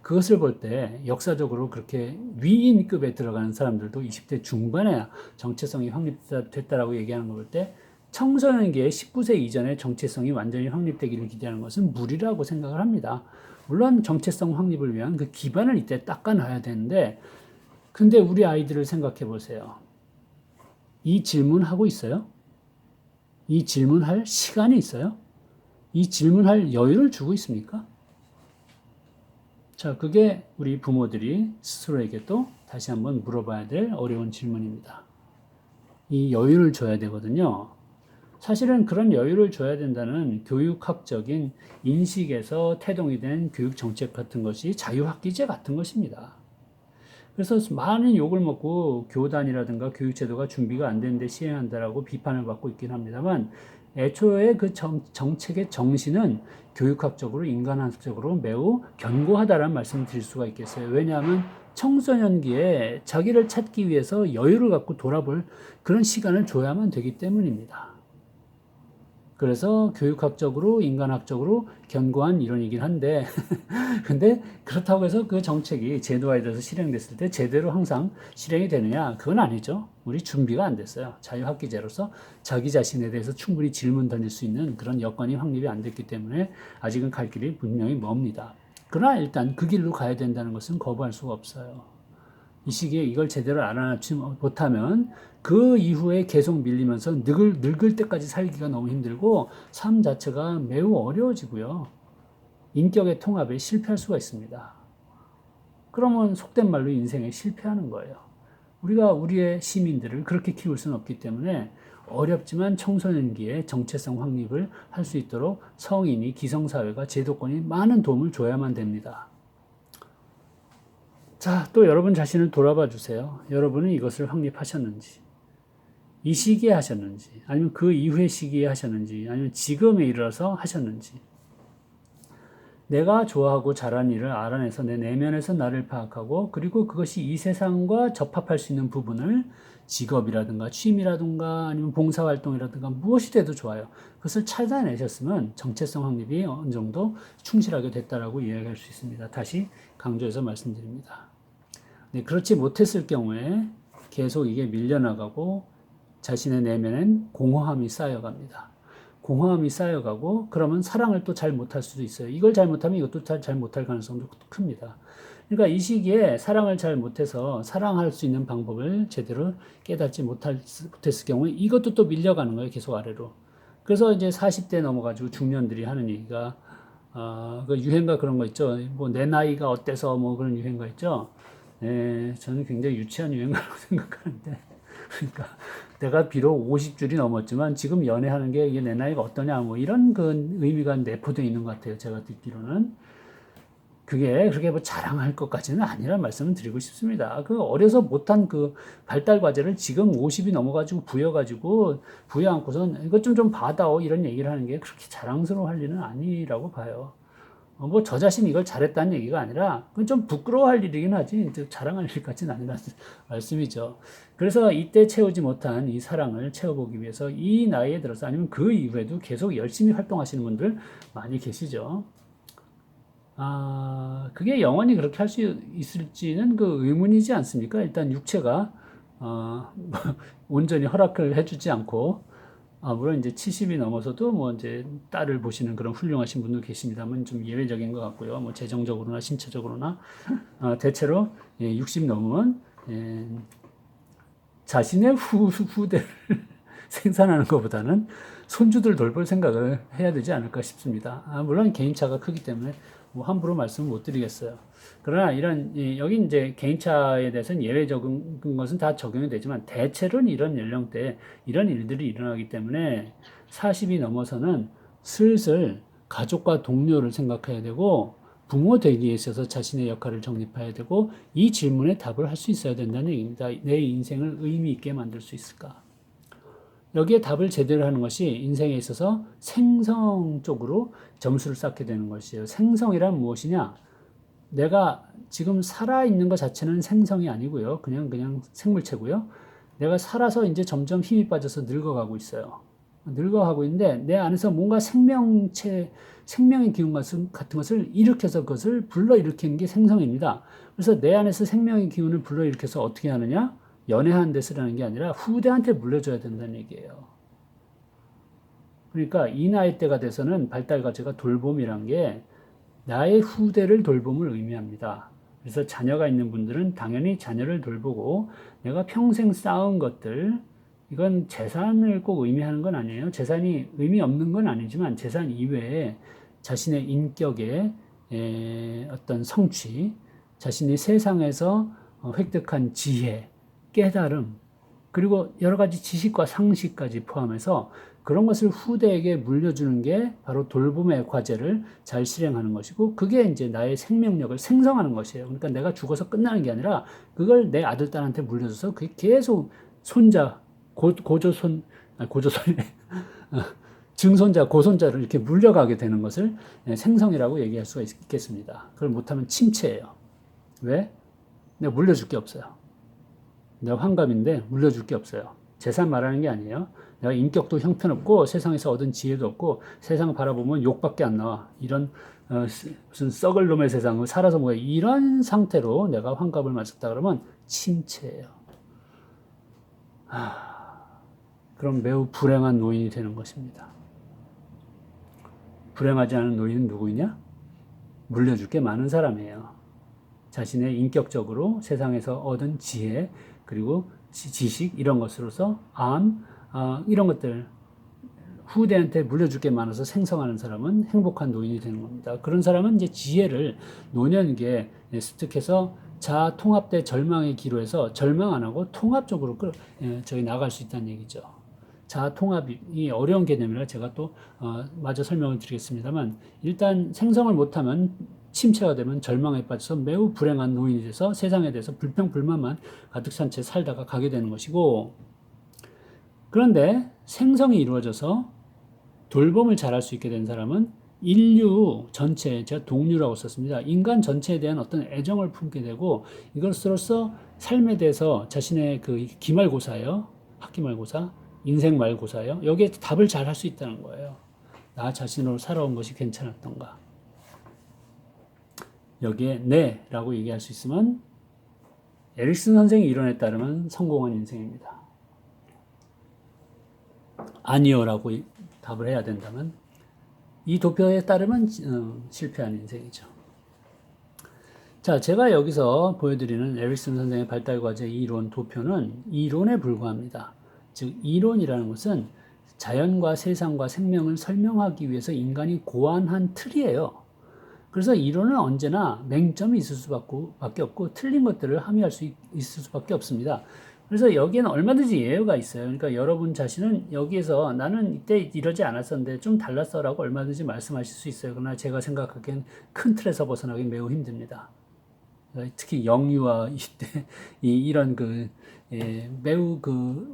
그것을 볼 때 역사적으로 그렇게 위인급에 들어가는 사람들도 20대 중반에 정체성이 확립됐다라고 얘기하는 걸 볼 때 청소년기에 19세 이전에 정체성이 완전히 확립되기를 기대하는 것은 무리라고 생각을 합니다. 물론 정체성 확립을 위한 그 기반을 이때 닦아놔야 되는데 근데 우리 아이들을 생각해 보세요. 이 질문하고 있어요? 이 질문할 시간이 있어요? 이 질문할 여유를 주고 있습니까? 자, 그게 우리 부모들이 스스로에게 또 다시 한번 물어봐야 될 어려운 질문입니다. 이 여유를 줘야 되거든요. 사실은 그런 여유를 줘야 된다는 교육학적인 인식에서 태동이 된 교육 정책 같은 것이 자유학기제 같은 것입니다. 그래서 많은 욕을 먹고 교단이라든가 교육제도가 준비가 안 되는데 시행한다라고 비판을 받고 있긴 합니다만 애초에 그 정책의 정신은 교육학적으로 인간학적으로 매우 견고하다라는 말씀을 드릴 수가 있겠어요. 왜냐하면 청소년기에 자기를 찾기 위해서 여유를 갖고 돌아볼 그런 시간을 줘야만 되기 때문입니다. 그래서 교육학적으로 인간학적으로 견고한 이론이긴 한데 근데 그렇다고 해서 그 정책이 제도화에 대해서 실행됐을 때 제대로 항상 실행이 되느냐? 그건 아니죠. 우리 준비가 안 됐어요. 자유학기제로서 자기 자신에 대해서 충분히 질문 던질 수 있는 그런 여건이 확립이 안 됐기 때문에 아직은 갈 길이 분명히 멉니다. 그러나 일단 그 길로 가야 된다는 것은 거부할 수가 없어요. 이 시기에 이걸 제대로 알아놓지 못하면 그 이후에 계속 밀리면서 늙을 때까지 살기가 너무 힘들고 삶 자체가 매우 어려워지고요. 인격의 통합에 실패할 수가 있습니다. 그러면 속된 말로 인생에 실패하는 거예요. 우리가 우리의 시민들을 그렇게 키울 수는 없기 때문에 어렵지만 청소년기에 정체성 확립을 할 수 있도록 성인이, 기성사회가, 제도권이 많은 도움을 줘야만 됩니다. 자, 또 여러분 자신을 돌아봐 주세요. 여러분은 이것을 확립하셨는지, 이 시기에 하셨는지, 아니면 그 이후의 시기에 하셨는지, 아니면 지금에 이르러서 하셨는지. 내가 좋아하고 잘하는 일을 알아내서 내 내면에서 나를 파악하고, 그리고 그것이 이 세상과 접합할 수 있는 부분을 직업이라든가 취미라든가 아니면 봉사활동이라든가 무엇이 돼도 좋아요. 그것을 찾아내셨으면 정체성 확립이 어느 정도 충실하게 됐다라고 이야기할 수 있습니다. 다시 강조해서 말씀드립니다. 네, 그렇지 못했을 경우에 계속 이게 밀려나가고 자신의 내면엔 공허함이 쌓여갑니다. 공허함이 쌓여가고 그러면 사랑을 또 잘 못할 수도 있어요. 이걸 잘못하면 이것도 잘 못할 가능성도 큽니다. 그러니까 이 시기에 사랑을 잘 못해서 사랑할 수 있는 방법을 제대로 깨닫지 못했을 경우에 이것도 또 밀려가는 거예요. 계속 아래로. 그래서 이제 40대 넘어가지고 중년들이 하는 얘기가 그 유행가 그런 거 있죠. 뭐 내 나이가 어때서 뭐 그런 유행가 있죠. 네, 저는 굉장히 유치한 유행가라고 생각하는데 그러니까 내가 비록 50줄이 넘었지만 지금 연애하는 게 이게 내 나이가 어떠냐 뭐 이런 그 의미가 내포되어 있는 것 같아요. 제가 듣기로는. 그게 그렇게 뭐 자랑할 것까지는 아니란 말씀을 드리고 싶습니다. 그 어려서 못한 그 발달 과제를 지금 50이 넘어가지고 부여안고선 이것 좀 받아오 이런 얘기를 하는 게 그렇게 자랑스러워 할 일은 아니라고 봐요. 뭐 저 자신이 이걸 잘했다는 얘기가 아니라 그건 좀 부끄러워할 일이긴 하지 자랑할 일까지는 아니라는 말씀이죠. 그래서 이때 채우지 못한 이 사랑을 채워보기 위해서 이 나이에 들어서 아니면 그 이후에도 계속 열심히 활동하시는 분들 많이 계시죠. 그게 영원히 그렇게 할 수 있을지는 그 의문이지 않습니까? 일단 육체가 온전히 허락을 해주지 않고 물론 이제 70이 넘어서도 뭐 이제 딸을 보시는 그런 훌륭하신 분도 계십니다만 좀 예외적인 것 같고요. 뭐 재정적으로나 신체적으로나 대체로 60 넘으면 자신의 후대를 생산하는 것보다는 손주들 돌볼 생각을 해야 되지 않을까 싶습니다. 물론 개인차가 크기 때문에 뭐 함부로 말씀을 못 드리겠어요. 그러나 여기 이제 개인차에 대해서는 예외적인 것은 다 적용이 되지만 대체로는 이런 연령대에 이런 일들이 일어나기 때문에 40이 넘어서는 슬슬 가족과 동료를 생각해야 되고 부모 되기에 있어서 자신의 역할을 정립해야 되고 이 질문에 답을 할 수 있어야 된다는 얘기입니다. 내 인생을 의미 있게 만들 수 있을까? 여기에 답을 제대로 하는 것이 인생에 있어서 생성 쪽으로 점수를 쌓게 되는 것이에요. 생성이란 무엇이냐? 내가 지금 살아있는 것 자체는 생성이 아니고요. 그냥 생물체고요. 내가 살아서 이제 점점 힘이 빠져서 늙어가고 있어요. 늙어가고 있는데 내 안에서 뭔가 생명의 기운 같은 것을 일으켜서 그것을 불러일으키는 게 생성입니다. 그래서 내 안에서 생명의 기운을 불러일으켜서 어떻게 하느냐? 연애하는 데 쓰라는 게 아니라 후대한테 물려줘야 된다는 얘기예요. 그러니까 이 나이 때가 돼서는 발달 과제가 돌봄이란 게 나의 후대를 돌봄을 의미합니다. 그래서 자녀가 있는 분들은 당연히 자녀를 돌보고 내가 평생 쌓은 것들 이건 재산을 꼭 의미하는 건 아니에요. 재산이 의미 없는 건 아니지만 재산 이외에 자신의 인격의 어떤 성취, 자신이 세상에서 획득한 지혜, 깨달음, 그리고 여러 가지 지식과 상식까지 포함해서 그런 것을 후대에게 물려주는 게 바로 돌봄의 과제를 잘 실행하는 것이고 그게 이제 나의 생명력을 생성하는 것이에요. 그러니까 내가 죽어서 끝나는 게 아니라 그걸 내 아들, 딸한테 물려줘서 그게 계속 손자, 고조손, 증손자, 고손자를 이렇게 물려가게 되는 것을 생성이라고 얘기할 수가 있겠습니다. 그걸 못하면 침체예요. 왜? 내가 물려줄 게 없어요. 내가 환갑인데 물려줄 게 없어요. 재산 말하는 게 아니에요. 내가 인격도 형편없고 세상에서 얻은 지혜도 없고 세상 바라보면 욕밖에 안 나와. 이런 무슨 썩을 놈의 세상을 살아서 뭐야. 이런 상태로 내가 환갑을 맞았다 그러면 침체예요. 그럼 매우 불행한 노인이 되는 것입니다. 불행하지 않은 노인은 누구이냐? 물려줄 게 많은 사람이에요. 자신의 인격적으로 세상에서 얻은 지혜 그리고 지식 이런 것으로서 이런 것들 후대한테 물려줄 게 많아서 생성하는 사람은 행복한 노인이 되는 겁니다. 그런 사람은 이제 지혜를 노년기에 습득해서 자아 통합대 절망의 기로에서 절망 안 하고 통합적으로 나갈 수 있다는 얘기죠. 자아 통합이 어려운 개념이라 제가 또 마저 설명을 드리겠습니다만, 일단 생성을 못하면 침체가 되면 절망에 빠져서 매우 불행한 노인이 돼서 세상에 대해서 불평불만만 가득 찬 채 살다가 가게 되는 것이고, 그런데 생성이 이루어져서 돌봄을 잘할 수 있게 된 사람은 인류 전체, 제가 동류라고 썼습니다. 인간 전체에 대한 어떤 애정을 품게 되고, 이것으로써 삶에 대해서 자신의 그 기말고사예요. 학기말고사, 인생말고사예요. 여기에 답을 잘 할 수 있다는 거예요. 나 자신으로 살아온 것이 괜찮았던가. 여기에 네 라고 얘기할 수 있으면 에릭슨 선생의 이론에 따르면 성공한 인생입니다. 아니요 라고 답을 해야 된다면 이 도표에 따르면 실패한 인생이죠. 자, 제가 여기서 보여드리는 에릭슨 선생의 발달과제 이론 도표는 이론에 불과합니다. 즉, 이론이라는 것은 자연과 세상과 생명을 설명하기 위해서 인간이 고안한 틀이에요. 그래서 이론은 언제나 맹점이 있을 수밖에 없고 틀린 것들을 함의할 수 있을 수밖에 없습니다. 그래서 여기에는 얼마든지 예외가 있어요. 그러니까 여러분 자신은 여기에서 나는 이때 이러지 않았었는데 좀 달랐어 라고 얼마든지 말씀하실 수 있어요. 그러나 제가 생각하기엔 큰 틀에서 벗어나기 매우 힘듭니다. 특히 영유아 이때 이런 매우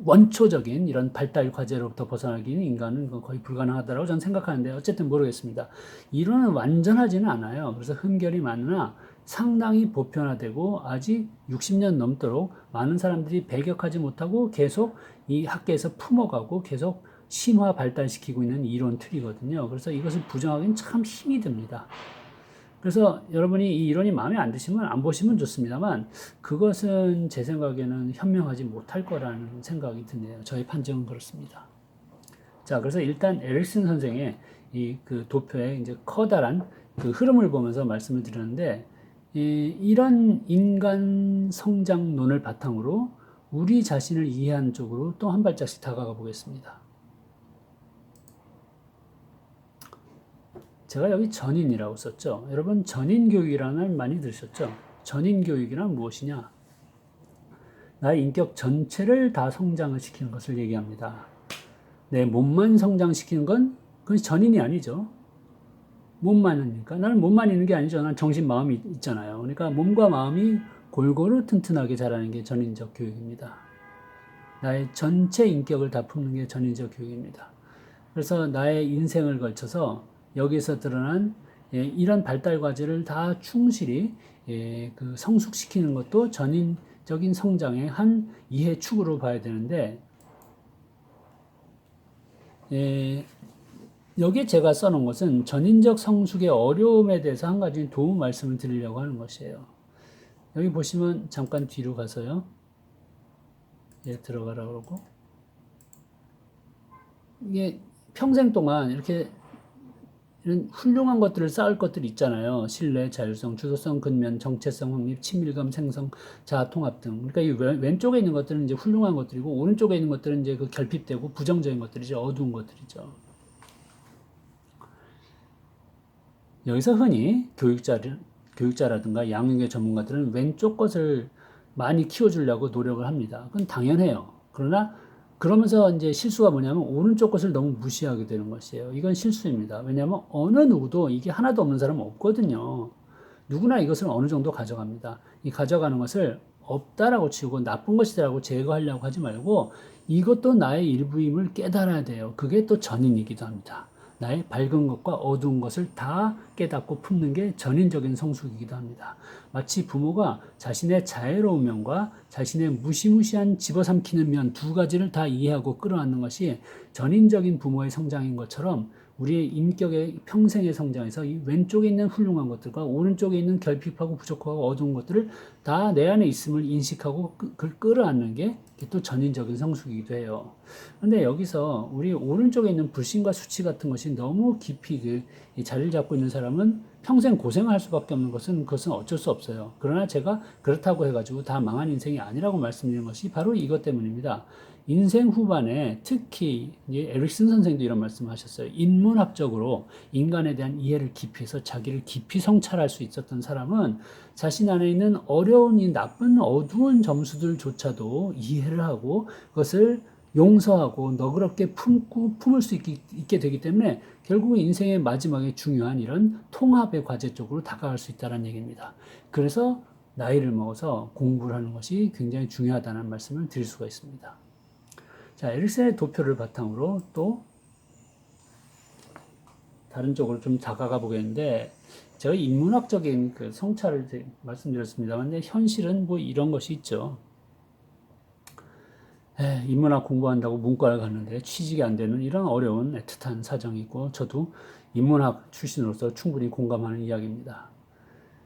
원초적인 이런 발달 과제로부터 벗어나기는 인간은 거의 불가능하다고 저는 생각하는데, 어쨌든 모르겠습니다. 이론은 완전하지는 않아요. 그래서 흠결이 많으나 상당히 보편화되고 아직 60년 넘도록 많은 사람들이 배격하지 못하고 계속 이 학계에서 품어가고 계속 심화 발달시키고 있는 이론 틀이거든요. 그래서 이것을 부정하기는 참 힘이 듭니다. 그래서 여러분이 이 이론이 마음에 안 드시면 안 보시면 좋습니다만, 그것은 제 생각에는 현명하지 못할 거라는 생각이 드네요. 저의 판정은 그렇습니다. 자, 그래서 일단 에릭슨 선생의 그 도표의 이제 커다란 그 흐름을 보면서 말씀을 드렸는데, 이런 인간 성장론을 바탕으로 우리 자신을 이해하는 쪽으로 또 한 발짝씩 다가가 보겠습니다. 제가 여기 전인이라고 썼죠. 여러분, 전인교육이라는 말 많이 들으셨죠? 전인교육이란 무엇이냐? 나의 인격 전체를 다 성장을 시키는 것을 얘기합니다. 내 몸만 성장시키는 건 그건 전인이 아니죠. 몸만이니까. 나는 몸만 있는 게 아니죠. 난 정신, 마음이 있잖아요. 그러니까 몸과 마음이 골고루 튼튼하게 자라는 게 전인적 교육입니다. 나의 전체 인격을 다 품는 게 전인적 교육입니다. 그래서 나의 인생을 걸쳐서 여기에서 드러난 이런 발달 과제를 다 충실히 그 성숙시키는 것도 전인적인 성장의 한 이해 축으로 봐야 되는데, 여기에 제가 써놓은 것은 전인적 성숙의 어려움에 대해서 한 가지 도움 말씀을 드리려고 하는 것이에요. 여기 보시면 잠깐 뒤로 가서요. 들어가라고 그러고, 이게 평생 동안 이렇게 이런 훌륭한 것들을 쌓을 것들이 있잖아요. 신뢰, 자율성, 주도성, 근면, 정체성, 확립, 친밀감, 생성, 자아 통합 등. 그러니까 이 왼쪽에 있는 것들은 이제 훌륭한 것들이고, 오른쪽에 있는 것들은 이제 그 결핍되고 부정적인 것들이죠. 어두운 것들이죠. 여기서 흔히 교육자라든가 양육의 전문가들은 왼쪽 것을 많이 키워주려고 노력을 합니다. 그건 당연해요. 그러나 그러면서 이제 실수가 뭐냐면 오른쪽 것을 너무 무시하게 되는 것이에요. 이건 실수입니다. 왜냐하면 어느 누구도 이게 하나도 없는 사람은 없거든요. 누구나 이것을 어느 정도 가져갑니다. 이 가져가는 것을 없다라고 치우고 나쁜 것이라고 제거하려고 하지 말고, 이것도 나의 일부임을 깨달아야 돼요. 그게 또 전인이기도 합니다. 나의 밝은 것과 어두운 것을 다 깨닫고 품는 게 전인적인 성숙이기도 합니다. 마치 부모가 자신의 자애로운 면과 자신의 무시무시한 집어삼키는 면 두 가지를 다 이해하고 끌어안는 것이 전인적인 부모의 성장인 것처럼, 우리의 인격의 평생의 성장에서 이 왼쪽에 있는 훌륭한 것들과 오른쪽에 있는 결핍하고 부족하고 어두운 것들을 다 내 안에 있음을 인식하고 그걸 끌어안는 게 또 전인적인 성숙이기도 해요. 그런데 여기서 우리 오른쪽에 있는 불신과 수치 같은 것이 너무 깊이 자리를 잡고 있는 사람은 평생 고생을 할 수밖에 없는 것은, 그것은 어쩔 수 없어요. 그러나 제가 그렇다고 해가지고 다 망한 인생이 아니라고 말씀드리는 것이 바로 이것 때문입니다. 인생 후반에 특히 에릭슨 선생도 이런 말씀을 하셨어요. 인문학적으로 인간에 대한 이해를 깊이 해서 자기를 깊이 성찰할 수 있었던 사람은 자신 안에 있는 어려운 이 나쁜 어두운 점수들조차도 이해를 하고 그것을 용서하고 너그럽게 품을 수 있게 되기 때문에 결국은 인생의 마지막에 중요한 이런 통합의 과제 쪽으로 다가갈 수 있다는 얘기입니다. 그래서 나이를 먹어서 공부를 하는 것이 굉장히 중요하다는 말씀을 드릴 수가 있습니다. 자, 에릭슨의 도표를 바탕으로 또 다른 쪽으로 좀 다가가 보겠는데, 제가 인문학적인 그 성찰을 말씀드렸습니다만, 현실은 뭐 이런 것이 있죠. 인문학 공부한다고 문과를 갔는데 취직이 안 되는 이런 어려운 애틋한 사정이 있고, 저도 인문학 출신으로서 충분히 공감하는 이야기입니다.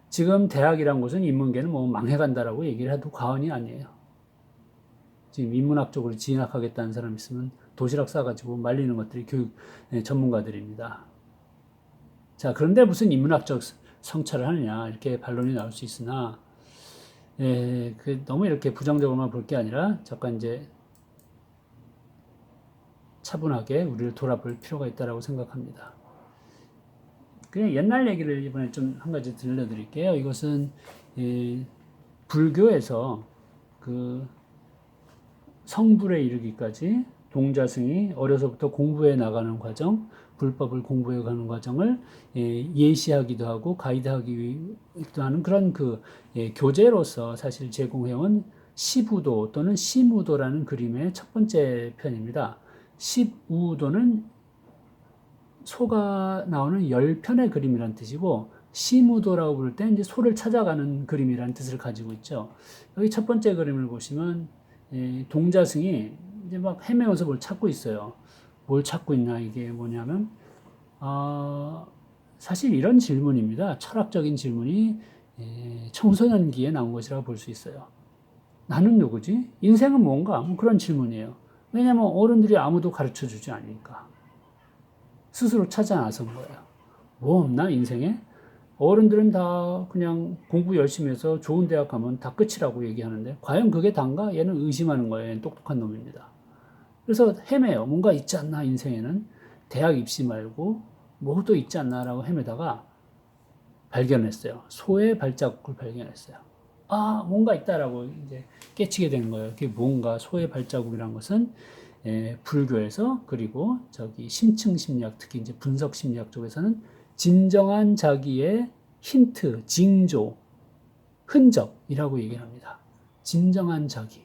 지금 대학이란 곳은 인문계는 뭐 망해간다라고 얘기를 해도 과언이 아니에요. 지금 인문학 쪽으로 진학하겠다는 사람 있으면 도시락 싸가지고 말리는 것들이 교육 전문가들입니다. 자, 그런데 무슨 인문학적 성찰을 하느냐, 이렇게 반론이 나올 수 있으나, 너무 이렇게 부정적으로만 볼 게 아니라, 잠깐 이제 차분하게 우리를 돌아볼 필요가 있다고 생각합니다. 그냥 옛날 얘기를 이번에 좀 한 가지 들려드릴게요. 이것은 불교에서 그 성불에 이르기까지 동자승이 어려서부터 공부해 나가는 과정, 불법을 공부해 가는 과정을 예시하기도 하고 가이드하기도 하는 그런 교재로서 사실 제공해온 시부도 또는 시무도라는 그림의 첫 번째 편입니다. 십우도는 소가 나오는 10편의 그림이라는 뜻이고, 시무도라고 부를 때 이제 소를 찾아가는 그림이라는 뜻을 가지고 있죠. 여기 첫 번째 그림을 보시면 동자승이 이제 막 헤매면서 뭘 찾고 있어요. 뭘 찾고 있나, 이게 뭐냐면 사실 이런 질문입니다. 철학적인 질문이 청소년기에 나온 것이라고 볼 수 있어요. 나는 누구지? 인생은 뭔가? 뭐 그런 질문이에요. 왜냐하면 어른들이 아무도 가르쳐 주지 않으니까. 스스로 찾아 나선 거예요. 뭐 없나, 인생에? 어른들은 다 그냥 공부 열심히 해서 좋은 대학 가면 다 끝이라고 얘기하는데, 과연 그게 단가? 얘는 의심하는 거예요. 얘는 똑똑한 놈입니다. 그래서 헤매요. 뭔가 있지 않나, 인생에는? 대학 입시 말고 뭐도 있지 않나라고 헤매다가 발견했어요. 소의 발자국을 발견했어요. 아, 뭔가 있다라고 이제 깨치게 된 거예요. 그게 뭔가, 소의 발자국이란 것은 불교에서, 그리고 저기 심층심리학, 특히 이제 분석심리학 쪽에서는 진정한 자기의 힌트, 징조, 흔적이라고 얘기를 합니다. 진정한 자기.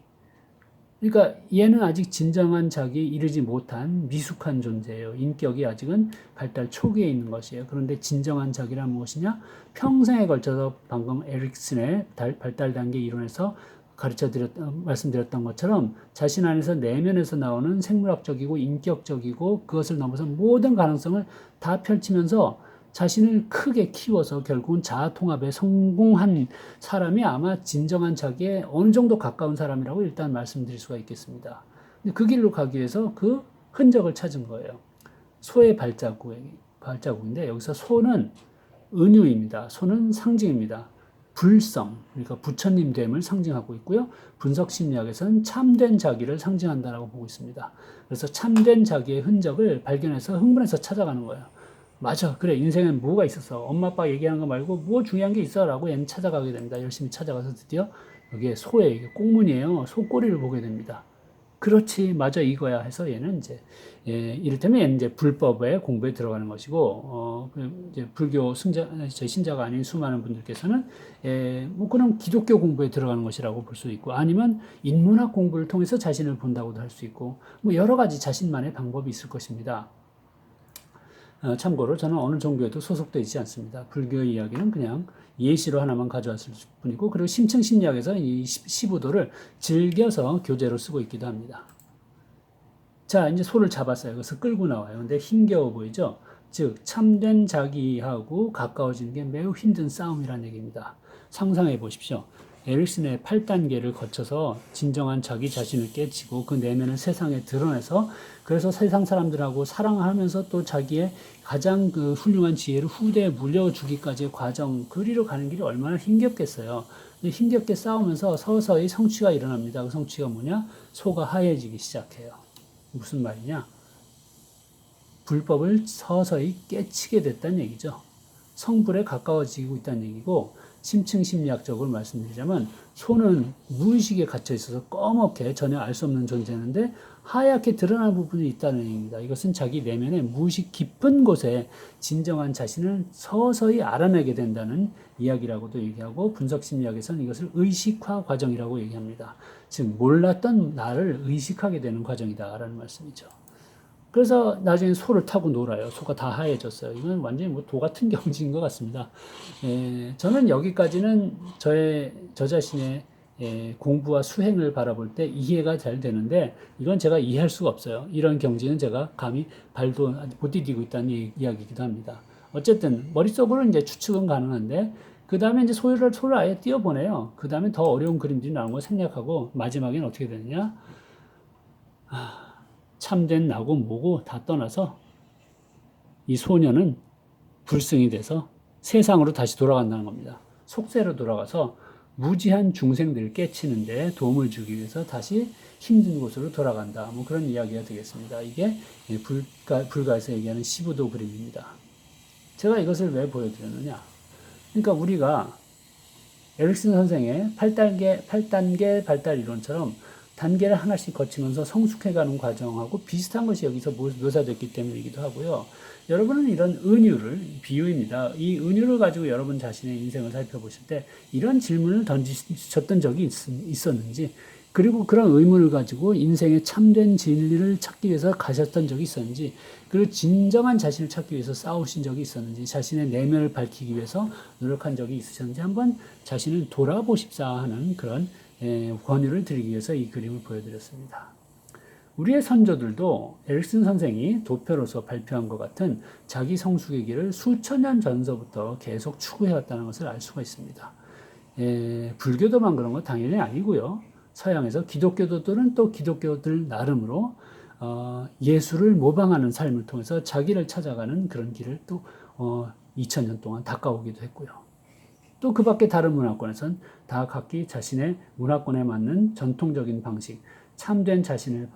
그러니까 얘는 아직 진정한 자기에 이르지 못한 미숙한 존재예요. 인격이 아직은 발달 초기에 있는 것이에요. 그런데 진정한 자기란 무엇이냐? 평생에 걸쳐서 방금 에릭슨의 발달 단계 이론에서 말씀드렸던 것처럼 자신 안에서 내면에서 나오는 생물학적이고 인격적이고 그것을 넘어서 모든 가능성을 다 펼치면서 자신을 크게 키워서 결국은 자아 통합에 성공한 사람이 아마 진정한 자기에 어느 정도 가까운 사람이라고 일단 말씀드릴 수가 있겠습니다. 근데 그 길로 가기 위해서 그 흔적을 찾은 거예요. 소의 발자국인데, 여기서 소는 은유입니다. 소는 상징입니다. 불성, 그러니까 부처님 됨을 상징하고 있고요. 분석심리학에서는 참된 자기를 상징한다라고 보고 있습니다. 그래서 참된 자기의 흔적을 발견해서 흥분해서 찾아가는 거예요. 맞아, 그래, 인생엔 뭐가 있었어. 엄마 아빠 얘기하는 거 말고 뭐 중요한 게 있어 라고 얘는 찾아가게 됩니다. 열심히 찾아가서 드디어 여기에 소의 꼭문이에요. 소 꼬리를 보게 됩니다. 그렇지, 맞아, 이거야 해서 얘는 이제 이를테면 얘는 이제 불법의 공부에 들어가는 것이고, 이제 불교 신자가 아닌 수많은 분들께서는 뭐 그런 기독교 공부에 들어가는 것이라고 볼 수 있고, 아니면 인문학 공부를 통해서 자신을 본다고도 할 수 있고, 뭐 여러 가지 자신만의 방법이 있을 것입니다. 참고로 저는 어느 종교에도 소속되어 있지 않습니다. 불교 이야기는 그냥 예시로 하나만 가져왔을 뿐이고, 그리고 심층심리학에서 이 시부도를 즐겨서 교재로 쓰고 있기도 합니다. 자, 이제 소를 잡았어요. 그래서 끌고 나와요. 근데 힘겨워 보이죠? 즉, 참된 자기하고 가까워지는 게 매우 힘든 싸움이라는 얘기입니다. 상상해 보십시오. 에릭슨의 8단계를 거쳐서 진정한 자기 자신을 깨치고 그 내면을 세상에 드러내서, 그래서 세상 사람들하고 사랑하면서 또 자기의 가장 그 훌륭한 지혜를 후대에 물려주기까지의 과정, 그리로 가는 길이 얼마나 힘겹겠어요. 힘겹게 싸우면서 서서히 성취가 일어납니다. 그 성취가 뭐냐? 소가 하얘지기 시작해요. 무슨 말이냐? 불법을 서서히 깨치게 됐다는 얘기죠. 성불에 가까워지고 있다는 얘기고, 심층심리학적으로 말씀드리자면 소는 무의식에 갇혀 있어서 꺼멓게 전혀 알 수 없는 존재인데 하얗게 드러난 부분이 있다는 얘기입니다. 이것은 자기 내면의 무의식 깊은 곳에 진정한 자신을 서서히 알아내게 된다는 이야기라고도 얘기하고, 분석심리학에서는 이것을 의식화 과정이라고 얘기합니다. 즉 몰랐던 나를 의식하게 되는 과정이다라는 말씀이죠. 그래서 나중에 소를 타고 놀아요. 소가 다 하얘졌어요. 이건 완전히 뭐 도 같은 경지인 것 같습니다. 저는 여기까지는 저 자신의 공부와 수행을 바라볼 때 이해가 잘 되는데, 이건 제가 이해할 수가 없어요. 이런 경지는 제가 감히 발도 못 디디고 있다는 이야기이기도 합니다. 어쨌든 머릿속으로 이제 추측은 가능한데, 그 다음에 이제 소를 아예 띄워보내요. 그 다음에 더 어려운 그림들이 나오는 걸 생략하고, 마지막엔 어떻게 되느냐? 참된 나고 뭐고 다 떠나서 이 소녀는 불승이 돼서 세상으로 다시 돌아간다는 겁니다. 속세로 돌아가서 무지한 중생들을 깨치는데 도움을 주기 위해서 다시 힘든 곳으로 돌아간다. 뭐 그런 이야기가 되겠습니다. 이게 불가에서 얘기하는 시부도 그림입니다. 제가 이것을 왜 보여드렸느냐? 그러니까 우리가 에릭슨 선생의 8단계 발달 이론처럼 단계를 하나씩 거치면서 성숙해가는 과정하고 비슷한 것이 여기서 묘사됐기 때문이기도 하고요. 여러분은 이런 은유를, 비유입니다. 이 은유를 가지고 여러분 자신의 인생을 살펴보실 때 이런 질문을 던지셨던 적이 있었는지, 그리고 그런 의문을 가지고 인생의 참된 진리를 찾기 위해서 가셨던 적이 있었는지, 그리고 진정한 자신을 찾기 위해서 싸우신 적이 있었는지, 자신의 내면을 밝히기 위해서 노력한 적이 있으셨는지 한번 자신을 돌아보십사 하는 그런 권유를 드리기 위해서 이 그림을 보여드렸습니다. 우리의 선조들도 에릭슨 선생이 도표로서 발표한 것 같은 자기 성숙의 길을 수천 년 전서부터 계속 추구해왔다는 것을 알 수가 있습니다. 불교도만 그런 건 당연히 아니고요. 서양에서 기독교도들은 또 기독교들 나름으로 예수를 모방하는 삶을 통해서 자기를 찾아가는 그런 길을 또 2000년 동안 닦아오기도 했고요. 또 그 밖에 다른 문화권에선 다 각기 자신의 문화권에 맞는 전통적인 방식, 참된 자신을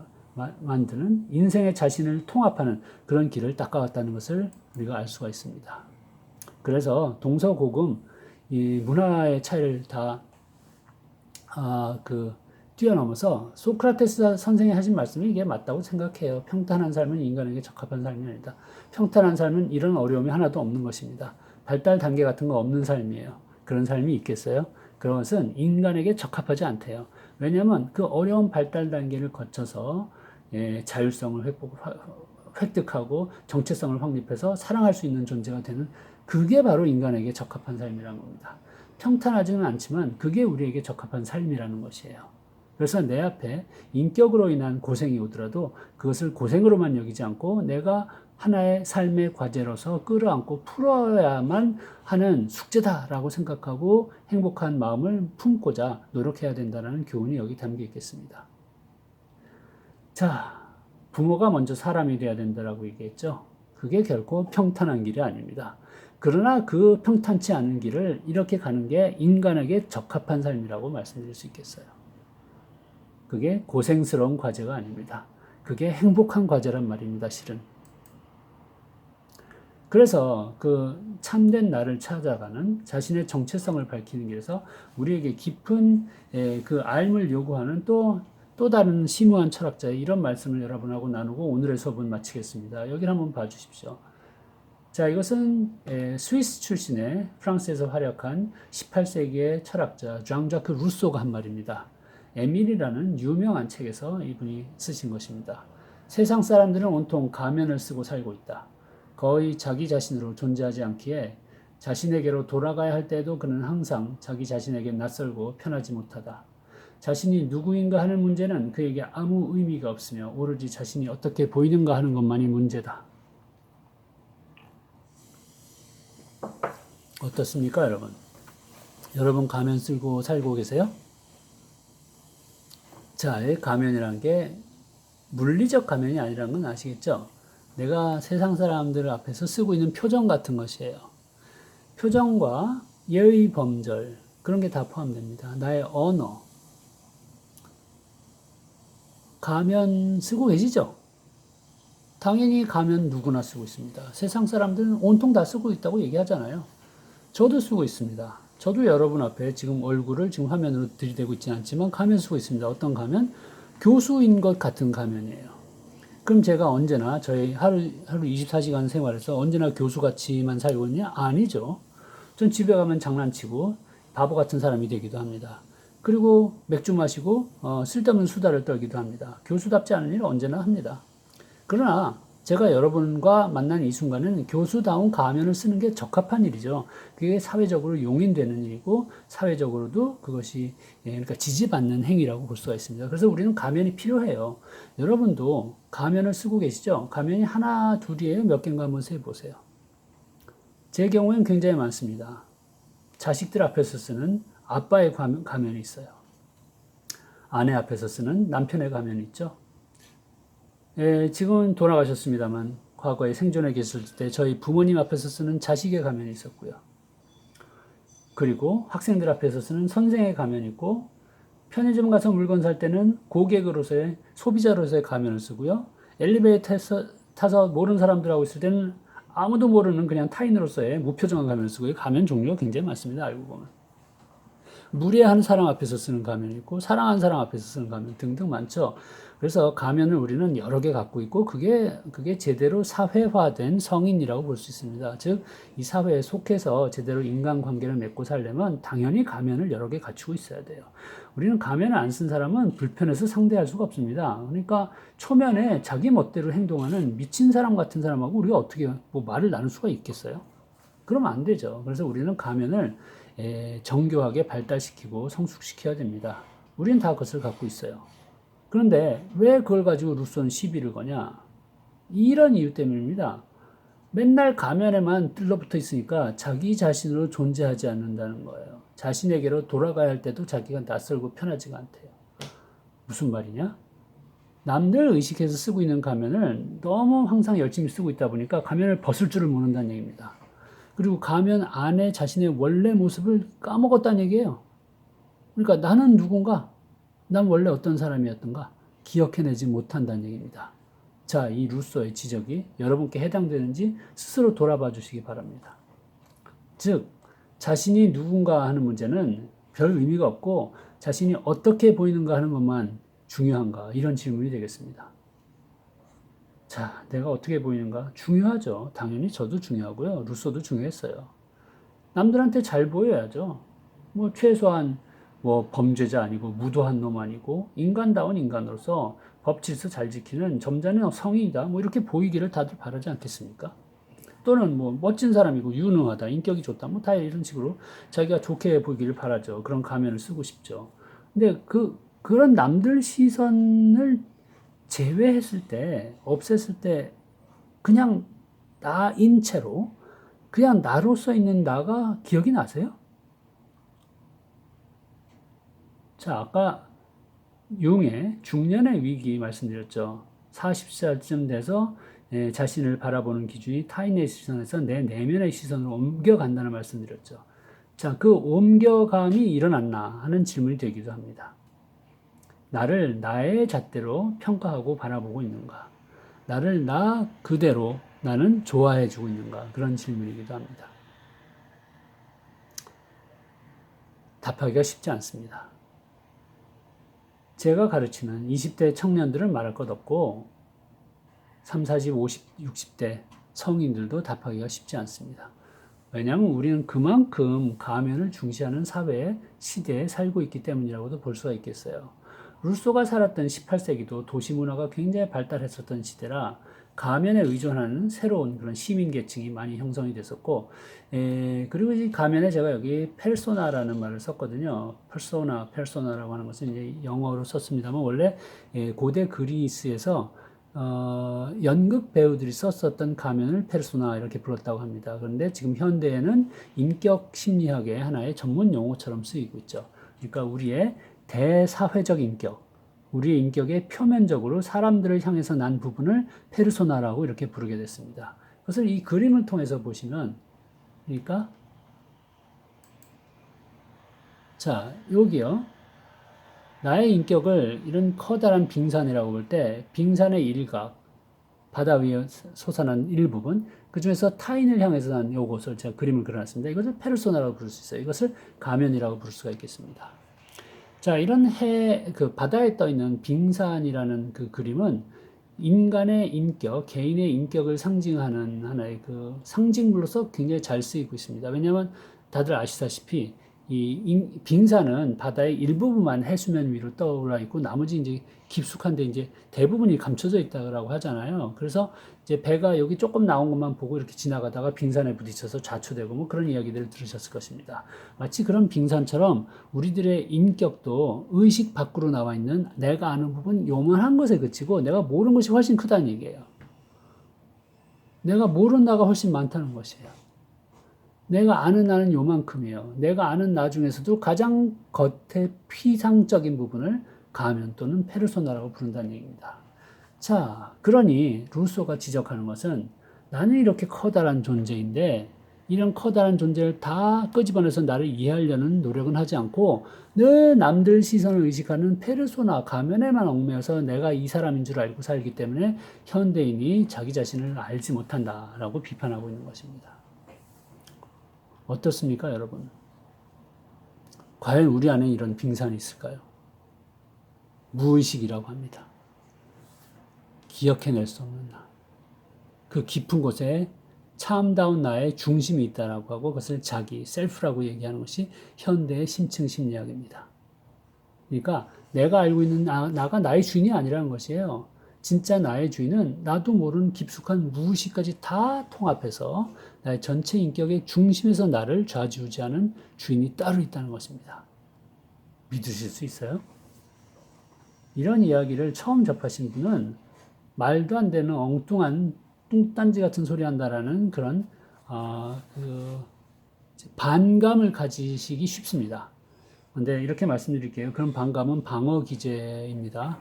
만드는 인생의 자신을 통합하는 그런 길을 닦아왔다는 것을 우리가 알 수가 있습니다. 그래서 동서고금 이 문화의 차이를 다 뛰어넘어서 소크라테스 선생이 하신 말씀이 이게 맞다고 생각해요. 평탄한 삶은 인간에게 적합한 삶이 아니다. 평탄한 삶은 이런 어려움이 하나도 없는 것입니다. 발달 단계 같은 거 없는 삶이에요. 그런 삶이 있겠어요? 그런 것은 인간에게 적합하지 않대요. 왜냐하면 그 어려운 발달 단계를 거쳐서 자율성을 획득하고 정체성을 확립해서 사랑할 수 있는 존재가 되는, 그게 바로 인간에게 적합한 삶이라는 겁니다. 평탄하지는 않지만 그게 우리에게 적합한 삶이라는 것이에요. 그래서 내 앞에 인격으로 인한 고생이 오더라도 그것을 고생으로만 여기지 않고 내가 하나의 삶의 과제로서 끌어안고 풀어야만 하는 숙제다라고 생각하고 행복한 마음을 품고자 노력해야 된다는 교훈이 여기 담겨 있겠습니다. 자, 부모가 먼저 사람이 돼야 된다라고 얘기했죠. 그게 결코 평탄한 길이 아닙니다. 그러나 그 평탄치 않은 길을 이렇게 가는 게 인간에게 적합한 삶이라고 말씀드릴 수 있겠어요. 그게 고생스러운 과제가 아닙니다. 그게 행복한 과제란 말입니다, 실은. 그래서 그 참된 나를 찾아가는 자신의 정체성을 밝히는 길에서 우리에게 깊은 그 알을 요구하는 또 다른 심오한 철학자의 이런 말씀을 여러분하고 나누고 오늘의 수업은 마치겠습니다. 여기를 한번 봐주십시오. 자, 이것은 스위스 출신의 프랑스에서 활약한 18세기의 철학자 장자크 루소가 한 말입니다. 에밀이라는 유명한 책에서 이분이 쓰신 것입니다. 세상 사람들은 온통 가면을 쓰고 살고 있다. 거의 자기 자신으로 존재하지 않기에 자신에게로 돌아가야 할 때에도 그는 항상 자기 자신에게 낯설고 편하지 못하다. 자신이 누구인가 하는 문제는 그에게 아무 의미가 없으며 오로지 자신이 어떻게 보이는가 하는 것만이 문제다. 어떻습니까, 여러분? 여러분 가면 쓰고 살고 계세요? 자, 가면이란 게 물리적 가면이 아니라는 건 아시겠죠? 내가 세상 사람들 앞에서 쓰고 있는 표정 같은 것이에요. 표정과 예의 범절, 그런 게 다 포함됩니다. 나의 언어. 가면 쓰고 계시죠? 당연히 가면 누구나 쓰고 있습니다. 세상 사람들은 온통 다 쓰고 있다고 얘기하잖아요. 저도 쓰고 있습니다. 저도 여러분 앞에 지금 얼굴을 지금 화면으로 들이대고 있지는 않지만 가면 쓰고 있습니다. 어떤 가면? 교수인 것 같은 가면이에요. 그럼 제가 언제나 저희 하루 24시간 생활에서 언제나 교수같이만 살고 있냐? 아니죠. 전 집에 가면 장난치고 바보 같은 사람이 되기도 합니다. 그리고 맥주 마시고 쓸데없는 수다를 떨기도 합니다. 교수답지 않은 일을 언제나 합니다. 그러나 제가 여러분과 만난 이 순간은 교수다운 가면을 쓰는 게 적합한 일이죠. 그게 사회적으로 용인되는 일이고 사회적으로도 그것이 그러니까 지지받는 행위라고 볼 수가 있습니다. 그래서 우리는 가면이 필요해요. 여러분도 가면을 쓰고 계시죠? 가면이 하나, 둘이에요? 몇 개인가 한번 세보세요. 제 경우엔 굉장히 많습니다. 자식들 앞에서 쓰는 아빠의 가면이 있어요. 아내 앞에서 쓰는 남편의 가면이 있죠. 지금은 돌아가셨습니다만 과거에 생존해 계실 때 저희 부모님 앞에서 쓰는 자식의 가면이 있었고요. 그리고 학생들 앞에서 쓰는 선생의 가면이 있고 편의점 가서 물건 살 때는 고객으로서의 소비자로서의 가면을 쓰고요. 엘리베이터에서 타서 모르는 사람들하고 있을 때는 아무도 모르는 그냥 타인으로서의 무표정한 가면을 쓰고요. 가면 종류가 굉장히 많습니다. 알고 보면. 무례한 사람 앞에서 쓰는 가면이 있고 사랑하는 사람 앞에서 쓰는 가면 등등 많죠. 그래서 가면을 우리는 여러 개 갖고 있고 그게 제대로 사회화된 성인이라고 볼 수 있습니다. 즉 이 사회에 속해서 제대로 인간관계를 맺고 살려면 당연히 가면을 여러 개 갖추고 있어야 돼요. 우리는 가면을 안 쓴 사람은 불편해서 상대할 수가 없습니다. 그러니까 초면에 자기 멋대로 행동하는 미친 사람 같은 사람하고 우리가 어떻게 뭐 말을 나눌 수가 있겠어요? 그러면 안 되죠. 그래서 우리는 가면을 정교하게 발달시키고 성숙시켜야 됩니다. 우리는 다 그것을 갖고 있어요. 그런데 왜 그걸 가지고 루소는 시비를 거냐? 이런 이유 때문입니다. 맨날 가면에만 들러붙어 있으니까 자기 자신으로 존재하지 않는다는 거예요. 자신에게로 돌아가야 할 때도 자기가 낯설고 편하지가 않대요. 무슨 말이냐? 남들 의식해서 쓰고 있는 가면을 너무 항상 열심히 쓰고 있다 보니까 가면을 벗을 줄을 모른다는 얘기입니다. 그리고 가면 안에 자신의 원래 모습을 까먹었다는 얘기예요. 그러니까 나는 누군가, 난 원래 어떤 사람이었던가 기억해내지 못한다는 얘기입니다. 자, 이 루소의 지적이 여러분께 해당되는지 스스로 돌아봐 주시기 바랍니다. 즉, 자신이 누군가 하는 문제는 별 의미가 없고 자신이 어떻게 보이는가 하는 것만 중요한가 이런 질문이 되겠습니다. 자, 내가 어떻게 보이는가? 중요하죠. 당연히 저도 중요하고요. 루소도 중요했어요. 남들한테 잘 보여야죠. 뭐 최소한 뭐 범죄자 아니고 무도한 놈 아니고 인간다운 인간으로서 법 질서 잘 지키는 점잖은 성인이다. 뭐 이렇게 보이기를 다들 바라지 않겠습니까? 또는 뭐 멋진 사람이고 유능하다, 인격이 좋다, 뭐 다 이런 식으로 자기가 좋게 보이기를 바라죠. 그런 가면을 쓰고 싶죠. 근데 그런 남들 시선을 제외했을 때, 없앴을 때 그냥 나인 채로 그냥 나로서 있는 나가 기억이 나세요? 자, 아까 융의 중년의 위기 말씀드렸죠. 40살쯤 돼서 자신을 바라보는 기준이 타인의 시선에서 내 내면의 시선으로 옮겨간다는 말씀드렸죠. 자, 그 옮겨감이 일어났나 하는 질문이 되기도 합니다. 나를 나의 잣대로 평가하고 바라보고 있는가? 나를 나 그대로 나는 좋아해주고 있는가? 그런 질문이기도 합니다. 답하기가 쉽지 않습니다. 제가 가르치는 20대 청년들은 말할 것 없고 30, 40, 50, 60대 성인들도 답하기가 쉽지 않습니다. 왜냐하면 우리는 그만큼 가면을 중시하는 사회의 시대에 살고 있기 때문이라고도 볼 수가 있겠어요. 루소가 살았던 18세기도 도시 문화가 굉장히 발달했었던 시대라 가면에 의존하는 새로운 그런 시민 계층이 많이 형성이 됐었고, 그리고 이 가면에 제가 여기 페르소나라는 말을 썼거든요. 페르소나라고 하는 것은 이제 영어로 썼습니다만 원래 고대 그리스에서 연극 배우들이 썼었던 가면을 페르소나 이렇게 불렀다고 합니다. 그런데 지금 현대에는 인격 심리학의 하나의 전문 용어처럼 쓰이고 있죠. 그러니까 우리의 대사회적 인격, 우리의 인격의 표면적으로 사람들을 향해서 난 부분을 페르소나라고 이렇게 부르게 됐습니다. 그것을 이 그림을 통해서 보시면, 그러니까 자, 여기요. 나의 인격을 이런 커다란 빙산이라고 볼 때 빙산의 일각, 바다 위에 솟아난 일부분, 그 중에서 타인을 향해서 난 요것을 제가 그림을 그려놨습니다. 이것을 페르소나라고 부를 수 있어요. 이것을 가면이라고 부를 수가 있겠습니다. 자, 이런 바다에 떠 있는 빙산이라는 그 그림은 인간의 인격, 개인의 인격을 상징하는 하나의 그 상징물로서 굉장히 잘 쓰이고 있습니다. 왜냐하면 다들 아시다시피 빙산은 바다의 일부분만 해수면 위로 떠올라 있고 나머지 이제 깊숙한데 이제 대부분이 감춰져 있다고 하잖아요. 그래서 이제 배가 여기 조금 나온 것만 보고 이렇게 지나가다가 빙산에 부딪혀서 좌초되고 뭐 그런 이야기들을 들으셨을 것입니다. 마치 그런 빙산처럼 우리들의 인격도 의식 밖으로 나와 있는 내가 아는 부분 요만한 것에 그치고 내가 모르는 것이 훨씬 크다는 얘기예요. 내가 모르는 나가 훨씬 많다는 것이에요. 내가 아는 나는 요만큼이에요. 내가 아는 나 중에서도 가장 겉에 피상적인 부분을 가면 또는 페르소나라고 부른다는 얘기입니다. 자, 그러니 루소가 지적하는 것은 나는 이렇게 커다란 존재인데 이런 커다란 존재를 다 끄집어내서 나를 이해하려는 노력은 하지 않고 늘 남들 시선을 의식하는 페르소나 가면에만 얽매여서 내가 이 사람인 줄 알고 살기 때문에 현대인이 자기 자신을 알지 못한다라고 비판하고 있는 것입니다. 어떻습니까, 여러분? 과연 우리 안에 이런 빙산이 있을까요? 무의식이라고 합니다. 기억해낼 수 없는 나. 그 깊은 곳에 참다운 나의 중심이 있다라고 하고 그것을 자기, 셀프라고 얘기하는 것이 현대의 심층 심리학입니다. 그러니까 내가 알고 있는 나가 나의 주인이 아니라는 것이에요. 진짜 나의 주인은 나도 모르는 깊숙한 무의식까지 다 통합해서 나의 전체 인격의 중심에서 나를 좌지우지하는 주인이 따로 있다는 것입니다. 믿으실 수 있어요? 이런 이야기를 처음 접하신 분은 말도 안 되는 엉뚱한 뚱딴지 같은 소리 한다라는 그런 반감을 가지시기 쉽습니다. 근데 이렇게 말씀드릴게요. 그런 반감은 방어 기제입니다.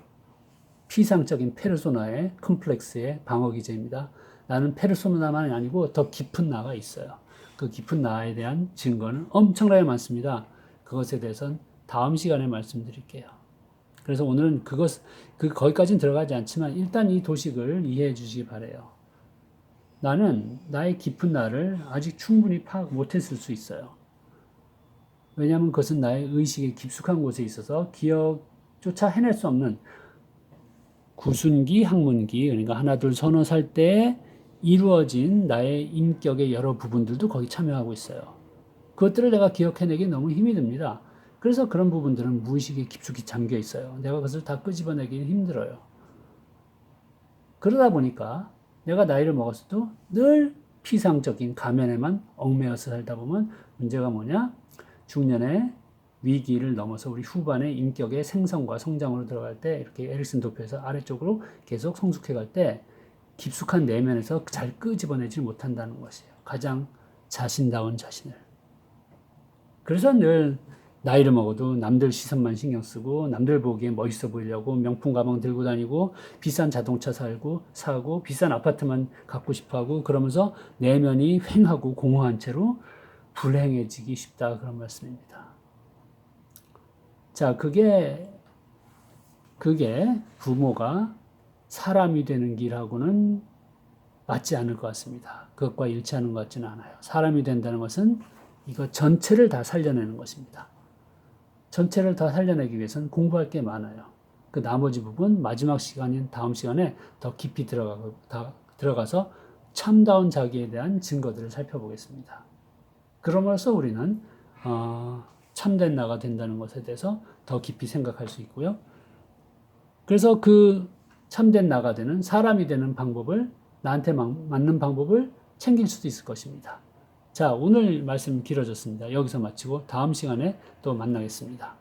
피상적인 페르소나의 컴플렉스의 방어 기제입니다. 나는 페르소나만 아니고 더 깊은 나가 있어요. 그 깊은 나에 대한 증거는 엄청나게 많습니다. 그것에 대해서는 다음 시간에 말씀드릴게요. 그래서 오늘은 거기까지는 들어가지 않지만 일단 이 도식을 이해해 주시기 바래요. 나는 나의 깊은 나를 아직 충분히 파악 못했을 수 있어요. 왜냐하면 그것은 나의 의식의 깊숙한 곳에 있어서 기억조차 해낼 수 없는 구순기, 학문기, 그러니까 하나, 둘, 서너 살 때 이루어진 나의 인격의 여러 부분들도 거기 참여하고 있어요. 그것들을 내가 기억해내기 너무 힘이 듭니다. 그래서 그런 부분들은 무의식에 깊숙이 잠겨 있어요. 내가 그것을 다 끄집어내기는 힘들어요. 그러다 보니까 내가 나이를 먹었어도 늘 피상적인 가면에만 얽매여서 살다 보면 문제가 뭐냐? 중년의 위기를 넘어서 우리 후반의 인격의 생성과 성장으로 들어갈 때 이렇게 에릭슨 도표에서 아래쪽으로 계속 성숙해 갈 때 깊숙한 내면에서 잘 끄집어내지 못한다는 것이에요. 가장 자신다운 자신을. 그래서 늘 나이를 먹어도 남들 시선만 신경 쓰고 남들 보기에 멋있어 보이려고 명품 가방 들고 다니고 비싼 자동차 사고 비싼 아파트만 갖고 싶어 하고 그러면서 내면이 휑하고 공허한 채로 불행해지기 쉽다 그런 말씀입니다. 자, 그게 부모가 사람이 되는 길하고는 맞지 않을 것 같습니다. 그것과 일치하는 것 같지는 않아요. 사람이 된다는 것은 이거 전체를 다 살려내는 것입니다. 전체를 다 살려내기 위해서는 공부할 게 많아요. 그 나머지 부분 마지막 시간인 다음 시간에 더 깊이 들어가서 참다운 자기에 대한 증거들을 살펴보겠습니다. 그러면서 우리는 참된 나가 된다는 것에 대해서 더 깊이 생각할 수 있고요. 그래서 그 참된 나가 되는 사람이 되는 방법을 나한테 맞는 방법을 챙길 수도 있을 것입니다. 자, 오늘 말씀 길어졌습니다. 여기서 마치고 다음 시간에 또 만나겠습니다.